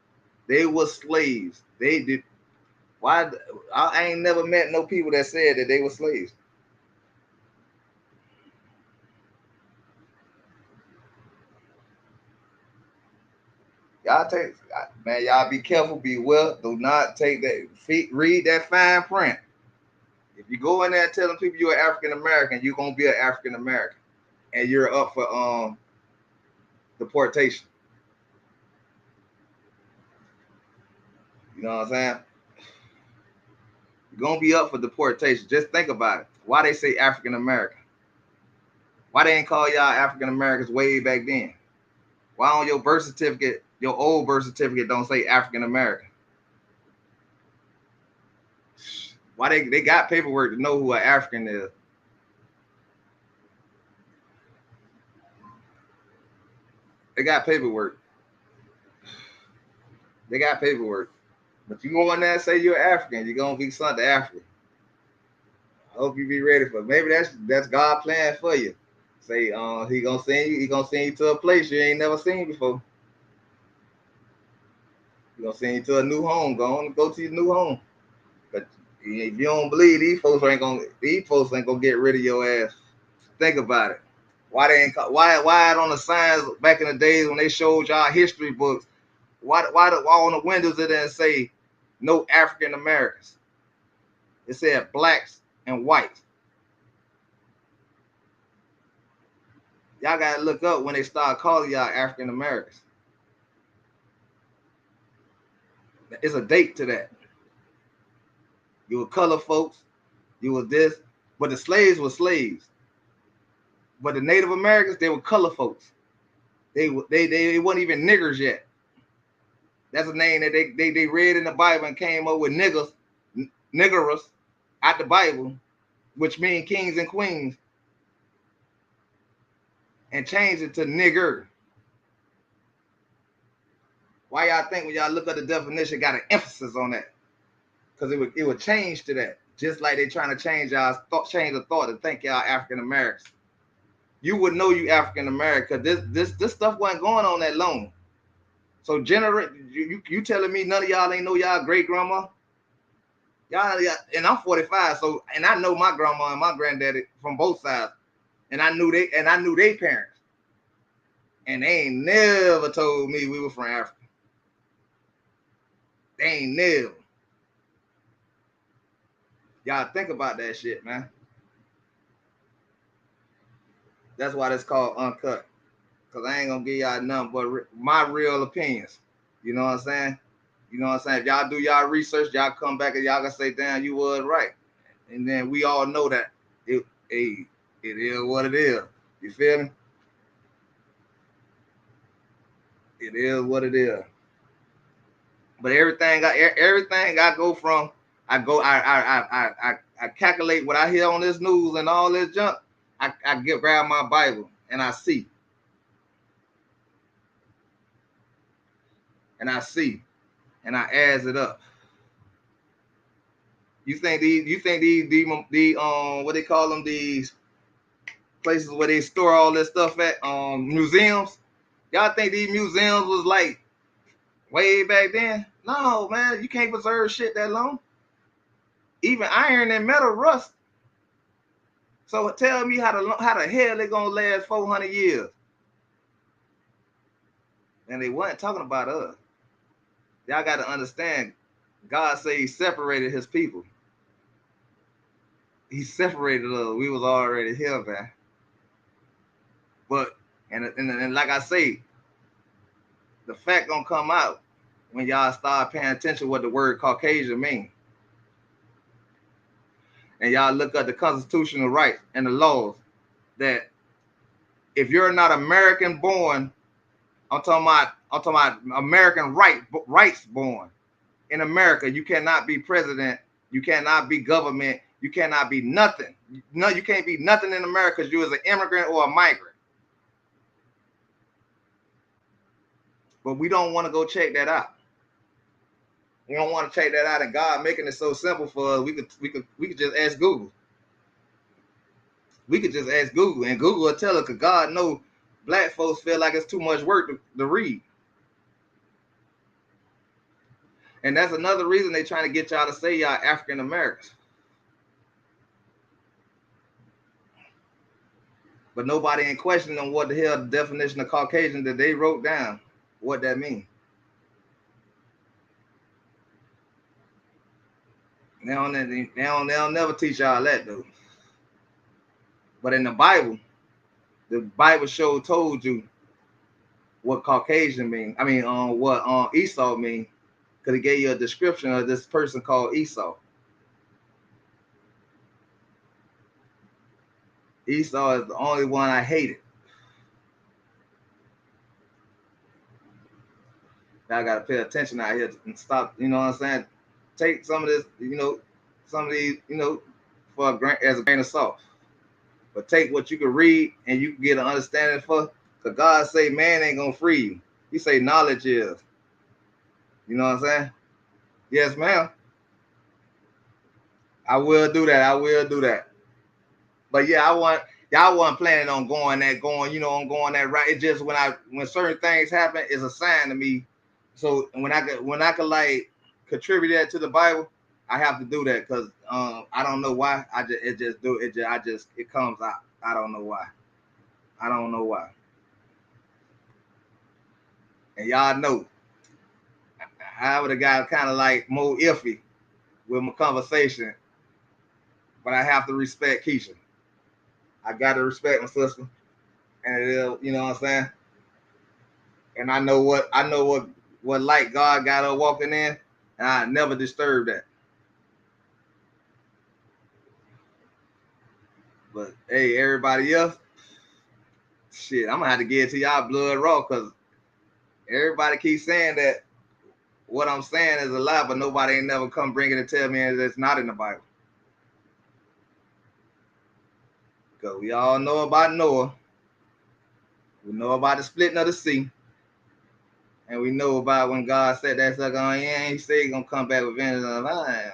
They was slaves. They did. Why? I ain't never met no people that said that they were slaves. Y'all take, man, y'all be careful, be well. Do not take that. Read that fine print. If you go in there telling people you're African American, you're gonna be an African American, and you're up for deportation. You know what I'm saying? You're gonna be up for deportation. Just think about it. Why they say African American? Why they ain't call y'all African Americans way back then? Why on your birth certificate, your old birth certificate, don't say African American? Why they got paperwork to know who an African is? They got paperwork. They got paperwork. But you go in there and say you're African, you're gonna be sent to Africa. I hope you be ready for it. Maybe that's God plan for you. Say, he gonna send you to a place you ain't never seen before. He gonna send you to a new home. Go to your new home. But if you don't believe, these folks ain't gonna get rid of your ass. Think about it. Why they ain't why on the signs back in the days when they showed y'all history books? Why on the windows it didn't say no African Americans? It said blacks and whites. Y'all gotta look up when they start calling y'all African Americans. It's a date to that. You were color folks, you were this, but the slaves were slaves. But the Native Americans, they were color folks. They weren't even niggers yet. That's a name that they read in the Bible and came up with niggerus out the Bible, which means kings and queens, and changed it to nigger. Why y'all think when y'all look at the definition, got an emphasis on that? Because it would change to that. Just like they trying to change the thought to think y'all African Americans. You would know you African American because this stuff wasn't going on that long. So you telling me none of y'all ain't know y'all great grandma? Y'all, and I'm 45, so and I know my grandma and my granddaddy from both sides, and I knew their parents, and they ain't never told me we were from Africa. They ain't never. Y'all think about that shit, man. That's why it's called Uncut. Because I ain't going to give y'all nothing but my real opinions. You know what I'm saying? You know what I'm saying? If y'all do y'all research, y'all come back and y'all can say, damn, you was right. And then we all know that it is what it is. You feel me? It is what it is. But everything I go from, I calculate what I hear on this news and all this junk. I grab my Bible and I see. And I adds it up. You think these what they call them, these places where they store all this stuff at, museums? Y'all think these museums was like way back then? No, man, you can't preserve shit that long. Even iron and metal rust. So tell me how the hell they gonna last 400 years? And they weren't talking about us. Y'all got to understand, God said he separated his people. He separated us. We was already here, man. But, and like I say, the fact gonna come out when y'all start paying attention to what the word Caucasian means. And y'all look at the constitutional rights and the laws that if you're not American born, I'm talking about American rights born in America, you cannot be president, you cannot be government, you cannot be nothing. No, you can't be nothing in America because you as an immigrant or a migrant. But we don't want to go check that out. We don't want to check that out, and God making it so simple for us. We could just ask Google. We could just ask Google, and Google will tell us because God knows black folks feel like it's too much work to read. And that's another reason they trying to get y'all to say y'all African Americans. But nobody ain't questioning what the hell the definition of Caucasian that they wrote down, what that means. They'll never teach y'all that though. But in the Bible told you what Caucasian mean. I mean, what Esau mean, because it gave you a description of this person called Esau. Esau is the only one I hated. I gotta pay attention out here and stop. You know what I'm saying? Take some of this, some of these, as a grain of salt. But take what you can read and you can get an understanding for. Because God say man ain't gonna free you. He say knowledge is. You know what I'm saying? Yes, ma'am. I will do that. But yeah, y'all wasn't planning on going that right. It's just when certain things happen, it's a sign to me. So when I could like contribute that to the Bible, I have to do that because I don't know why. It comes out. I don't know why. And y'all know I would have got kind of like more iffy with my conversation, but I have to respect Keisha. I got to respect my sister, and it is, you know what I'm saying. And I know what light God got her walking in, and I never disturb that. But hey, everybody else, shit, I'm gonna have to get it to y'all blood raw because everybody keeps saying that what I'm saying is a lie, but nobody ain't never come bring it and tell me that it's not in the Bible. Because we all know about Noah. We know about the splitting of the sea. And we know about when God said that sucker on yeah, he said he's gonna come back with vengeance on the line.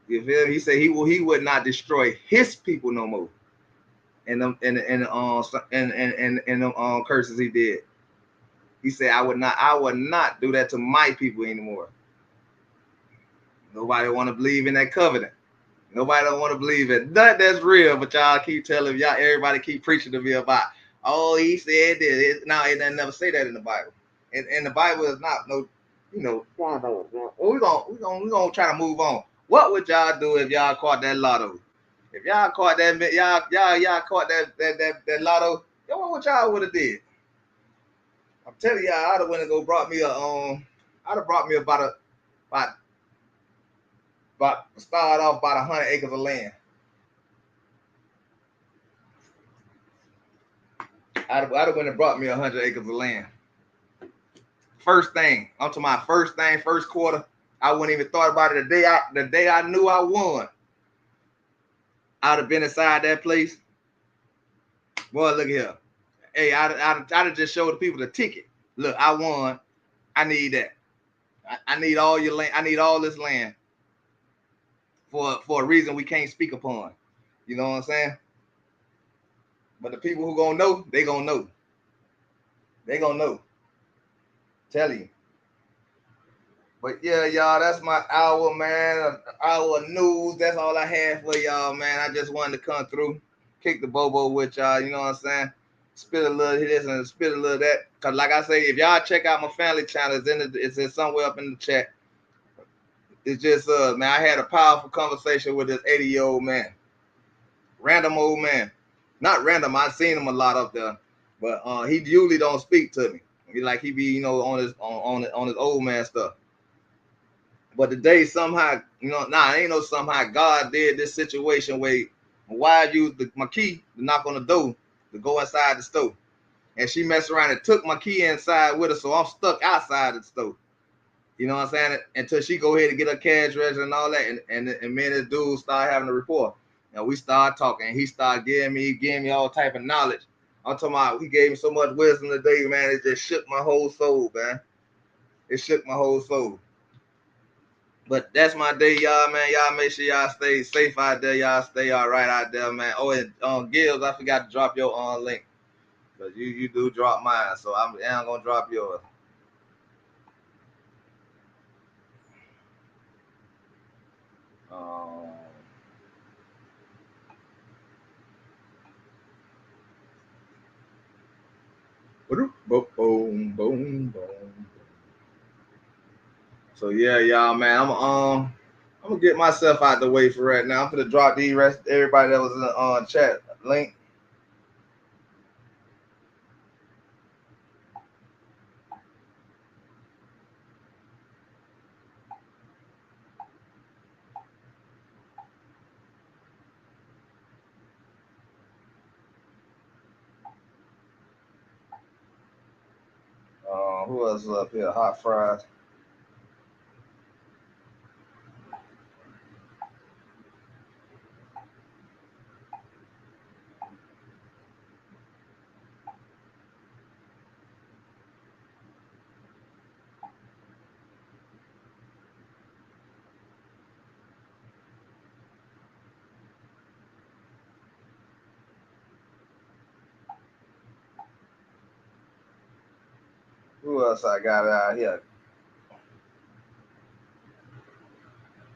You feel me? He said he would not destroy his people no more. And them curses he did. He said, I would not do that to my people anymore. Nobody want to believe in that covenant. Nobody don't want to believe it. That's real, but y'all keep telling everybody keep preaching to me about, oh, he said this. No, it doesn't never say that in the Bible. And the Bible is not no, we're gonna try to move on. What would y'all do if y'all caught that lotto? If y'all caught that, y'all caught that lotto, what would y'all would have did? I'm telling y'all, I'd have went and go brought me I'd have brought me about start off about 100 acres of land. I'd have went and brought me 100 acres of land. First thing, I'm to my first quarter. I wouldn't even thought about it the day I knew I won. I'd have been inside that place. Boy, look here. Hey, I'd have just showed the people the ticket. Look, I won. I need that. I need all your land. I need all this land for a reason we can't speak upon. You know what I'm saying? But the people who gonna know, they gonna know. They gonna know. Tell you. But yeah, y'all, that's my hour, man. Hour news. That's all I had for y'all, man. I just wanted to come through, kick the bobo with y'all. You know what I'm saying? Spit a little of this and spit a little of that. Cause like I say, if y'all check out my family channel, it's in somewhere up in the chat. It's just man, I had a powerful conversation with this 80-year-old man. Random old man. Not random, I've seen him a lot up there. But he usually don't speak to me. He be, on his old man stuff. But today somehow, ain't no somehow God did this situation where my wife used my key to knock on the door to go inside the store. And she messed around and took my key inside with her, so I'm stuck outside the store. You know what I'm saying? Until she go ahead and get her cash register and all that. And me and this dude start having a rapport. And we started talking. And he started giving me all type of knowledge. I'm talking about, he gave me so much wisdom today, man. It just shook my whole soul, man. It shook my whole soul. But that's my day, y'all, man. Y'all make sure y'all stay safe out there. Y'all stay all right out there, man. Oh, and Gibbs, I forgot to drop your link. But you do drop mine, so I'm gonna drop yours. Boom, boom, boom. So yeah, y'all, man, I'm gonna get myself out the way for right now. I'm gonna drop the rest everybody that was in the chat link. Who else is up here? Hot fries. Who else I got out here?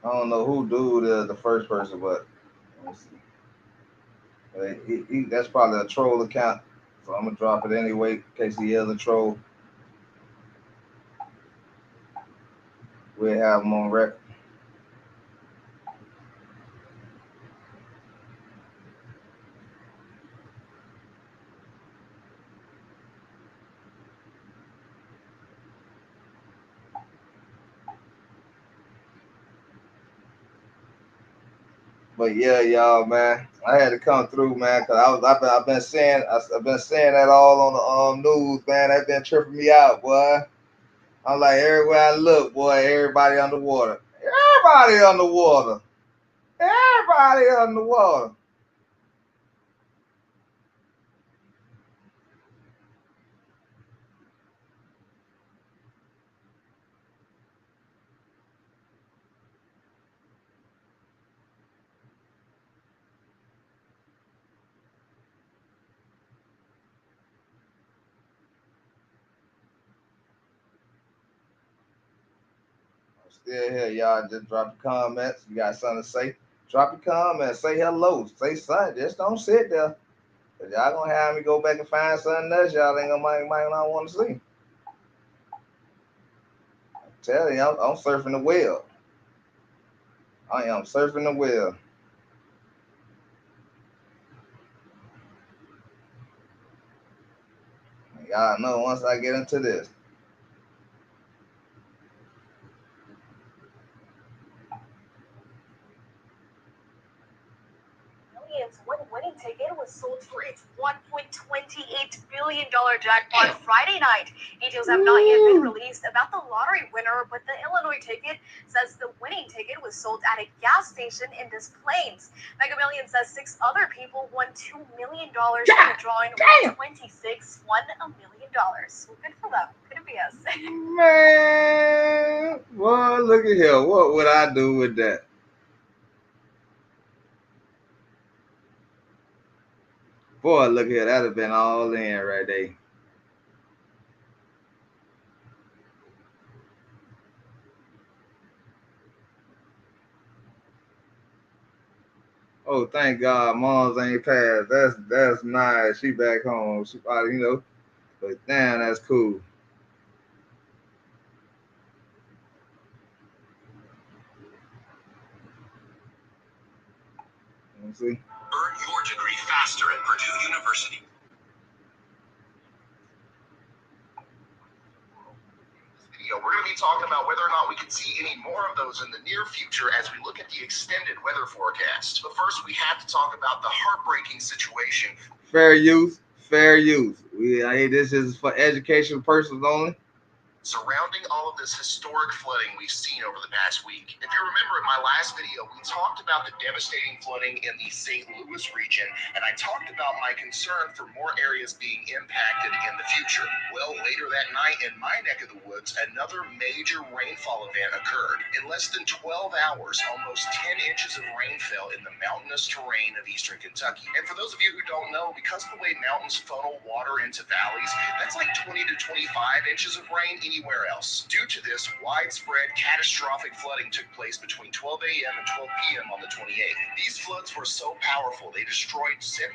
I don't know who dude is the first person, but let's see. That's probably a troll account, so I'm gonna drop it anyway in case he is a troll. We'll have him on record. But yeah, y'all, man, I had to come through, man, cause I've been saying that all on the news, man. That's been tripping me out, boy. I'm like, everywhere I look, boy, everybody underwater. Everybody underwater. Everybody underwater. Still here, y'all. Just drop the comments. You got something to say? Drop your comments. Say hello. Say something. Just don't sit there. Cause y'all gonna have me go back and find something else y'all ain't gonna might not want to see. I'm telling you, I'm surfing the wheel. I am surfing the wheel. Y'all know once I get into this. One winning ticket was sold for its $1.28 billion jackpot Friday night. Details have not yet been released about the lottery winner, but the Illinois ticket says the winning ticket was sold at a gas station in Des Plaines. Mega Millions says 6 other people won $2 million from the drawing. 26 won $1 million. Well, good for them. Could it be us? Man, well, look at here. What would I do with that? Boy, look here. That'd have been all in right there. Oh, thank God, Mom's ain't passed. That's nice. She back home. She probably, but damn, that's cool. See? Earn your degree faster at Purdue University. We're going to be talking about whether or not we can see any more of those in the near future as we look at the extended weather forecast. But first, we have to talk about the heartbreaking situation. Fair use. Fair use. This is for education purposes only. surrounding all of this historic flooding we've seen over the past week. If you remember in my last video, we talked about the devastating flooding in the St. Louis region, and I talked about my concern for more areas being impacted in the future. Well, later that night in my neck of the woods, another major rainfall event occurred. In less than 12 hours, almost 10 inches of rain fell in the mountainous terrain of eastern Kentucky. And for those of you who don't know, because of the way mountains funnel water into valleys, that's like 20 to 25 inches of rain anywhere else. Due to this, widespread catastrophic flooding took place between 12 a.m. and 12 p.m. on the 28th. These floods were so powerful, they destroyed 75%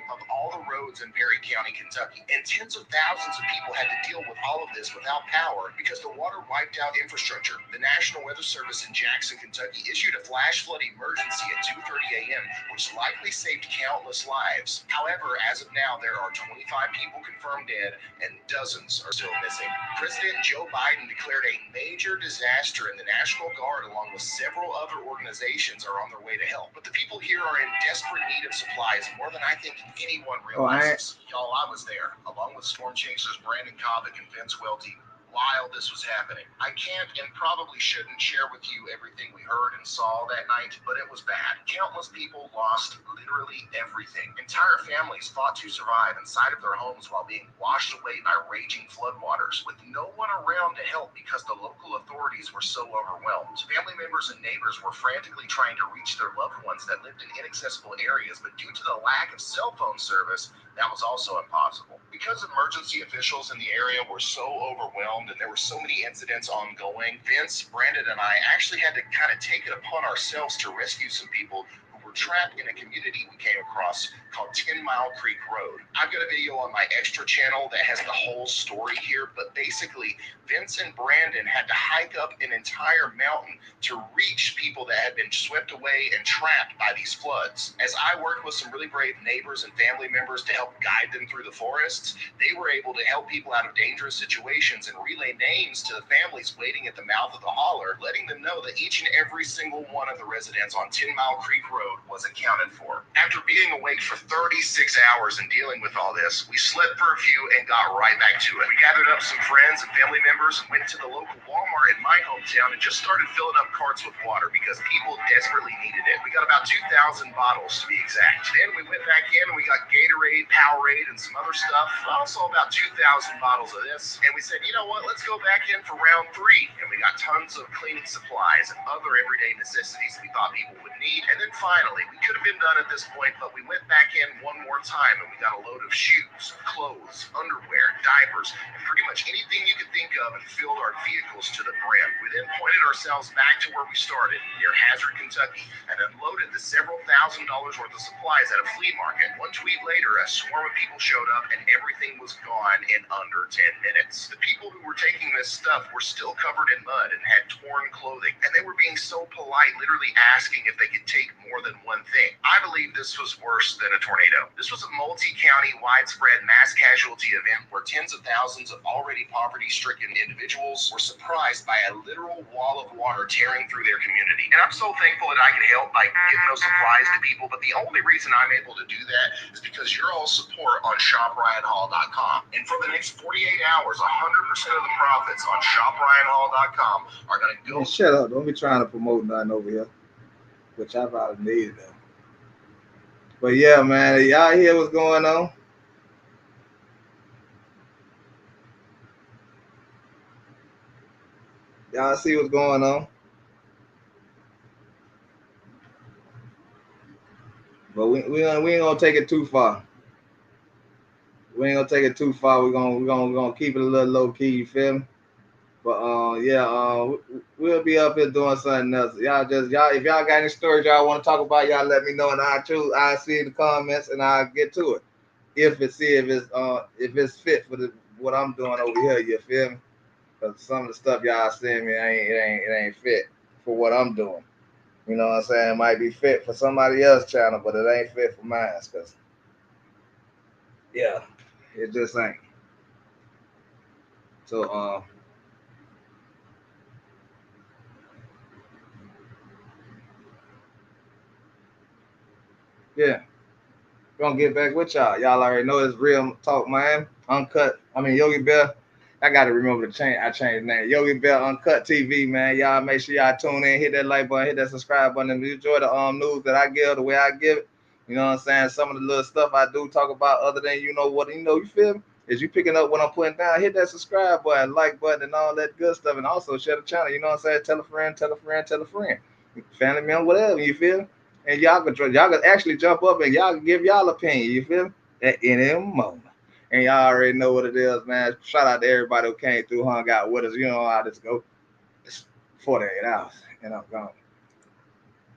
of all the roads in Perry County, Kentucky. And tens of thousands of people had to deal with all of this without power because the water wiped out infrastructure. The National Weather Service in Jackson, Kentucky issued a flash flood emergency at 2:30 a.m., which likely saved countless lives. However, as of now, there are 25 people confirmed dead and dozens are still missing. President Joe Biden declared a major disaster, and the National Guard, along with several other organizations, are on their way to help. But the people here are in desperate need of supplies more than I think anyone realizes. Y'all, I was there, along with storm chasers Brandon Kovic and Vince Welty, while this was happening. I can't and probably shouldn't share with you everything we heard and saw that night, but it was bad. Countless people lost literally everything. Entire families fought to survive inside of their homes while being washed away by raging floodwaters, with no one around to help because the local authorities were so overwhelmed. Family members and neighbors were frantically trying to reach their loved ones that lived in inaccessible areas, but due to the lack of cell phone service, that was also impossible. Because emergency officials in the area were so overwhelmed and there were so many incidents ongoing, Vince, Brandon, and I actually had to kind of take it upon ourselves to rescue some people who were trapped in a community we came across called 10 Mile Creek Road. I've got a video on my extra channel that has the whole story here, but basically Vince and Brandon had to hike up an entire mountain to reach people that had been swept away and trapped by these floods. As I worked with some really brave neighbors and family members to help guide them through the forests, they were able to help people out of dangerous situations and relay names to the families waiting at the mouth of the holler, letting them know that each and every single one of the residents on 10 Mile Creek Road was accounted for. After being awake for 36 hours and dealing with all this, we slept for a few and got right back to it. We gathered up some friends and family members and went to the local Walmart in my hometown and just started filling up carts with water because people desperately needed it. We got about 2,000 bottles to be exact. Then we went back in and we got Gatorade, Powerade, and some other stuff. Also about 2,000 bottles of this. And we said, you know what, let's go back in for round 3. And we got tons of cleaning supplies and other everyday necessities we thought people would need. And then finally, we could have been done at this point, but we went back in one more time and we got a load of shoes, clothes, underwear, diapers, and pretty much anything you could think of, and filled our vehicles to the brim. We then pointed ourselves back to where we started, near Hazard, Kentucky, and unloaded the several $1,000s worth of supplies at a flea market. One tweet later, a swarm of people showed up and everything was gone in under 10 minutes. The people who were taking this stuff were still covered in mud and had torn clothing, and they were being so polite, literally asking if they could take more than one thing. I believe this was worse than a tornado. This was a multi-county, widespread mass casualty event where tens of thousands of already poverty-stricken individuals were surprised by a literal wall of water tearing through their community. And I'm so thankful that I can help by getting those supplies to people, but the only reason I'm able to do that is because your all support on ShopRyanHall.com. And for the next 48 hours, 100% of the profits on ShopRyanHall.com are going to go... Man, shut up. Don't be trying to promote nothing over here, which I probably needed them. But yeah, man, y'all hear what's going on? Y'all see what's going on? But we ain't gonna take it too far. We ain't gonna take it too far. We're gonna keep it a little low key. You feel me? But we'll be up here doing something else. Y'all if y'all got any stories y'all want to talk about, y'all let me know, and I'll see the comments and I'll get to it. If it's fit for what I'm doing over here, you feel me? Because some of the stuff y'all send me, it ain't fit for what I'm doing. You know what I'm saying? It might be fit for somebody else's channel, but it ain't fit for mine. Cause yeah, it just ain't. So yeah, gonna get back with y'all. Y'all already know it's real talk, man. Uncut. Yogi Bear. I got to remember to change. I changed the name. Yogi Bell Uncut TV, man. Y'all make sure y'all tune in, hit that like button, hit that subscribe button. If you enjoy the news that I give, the way I give it, you know what I'm saying? Some of the little stuff I do talk about, other than you feel me? Is you picking up what I'm putting down? Hit that subscribe button, like button, and all that good stuff, and also share the channel. You know what I'm saying? Tell a friend, tell a friend, tell a friend, family member, whatever. You feel me? And y'all can actually jump up and y'all can give y'all opinion. You feel me? At any moment. And y'all already know what it is, man. Shout out to everybody who came through, hung out with us. You know how this go. It's 48 hours, and I'm gone.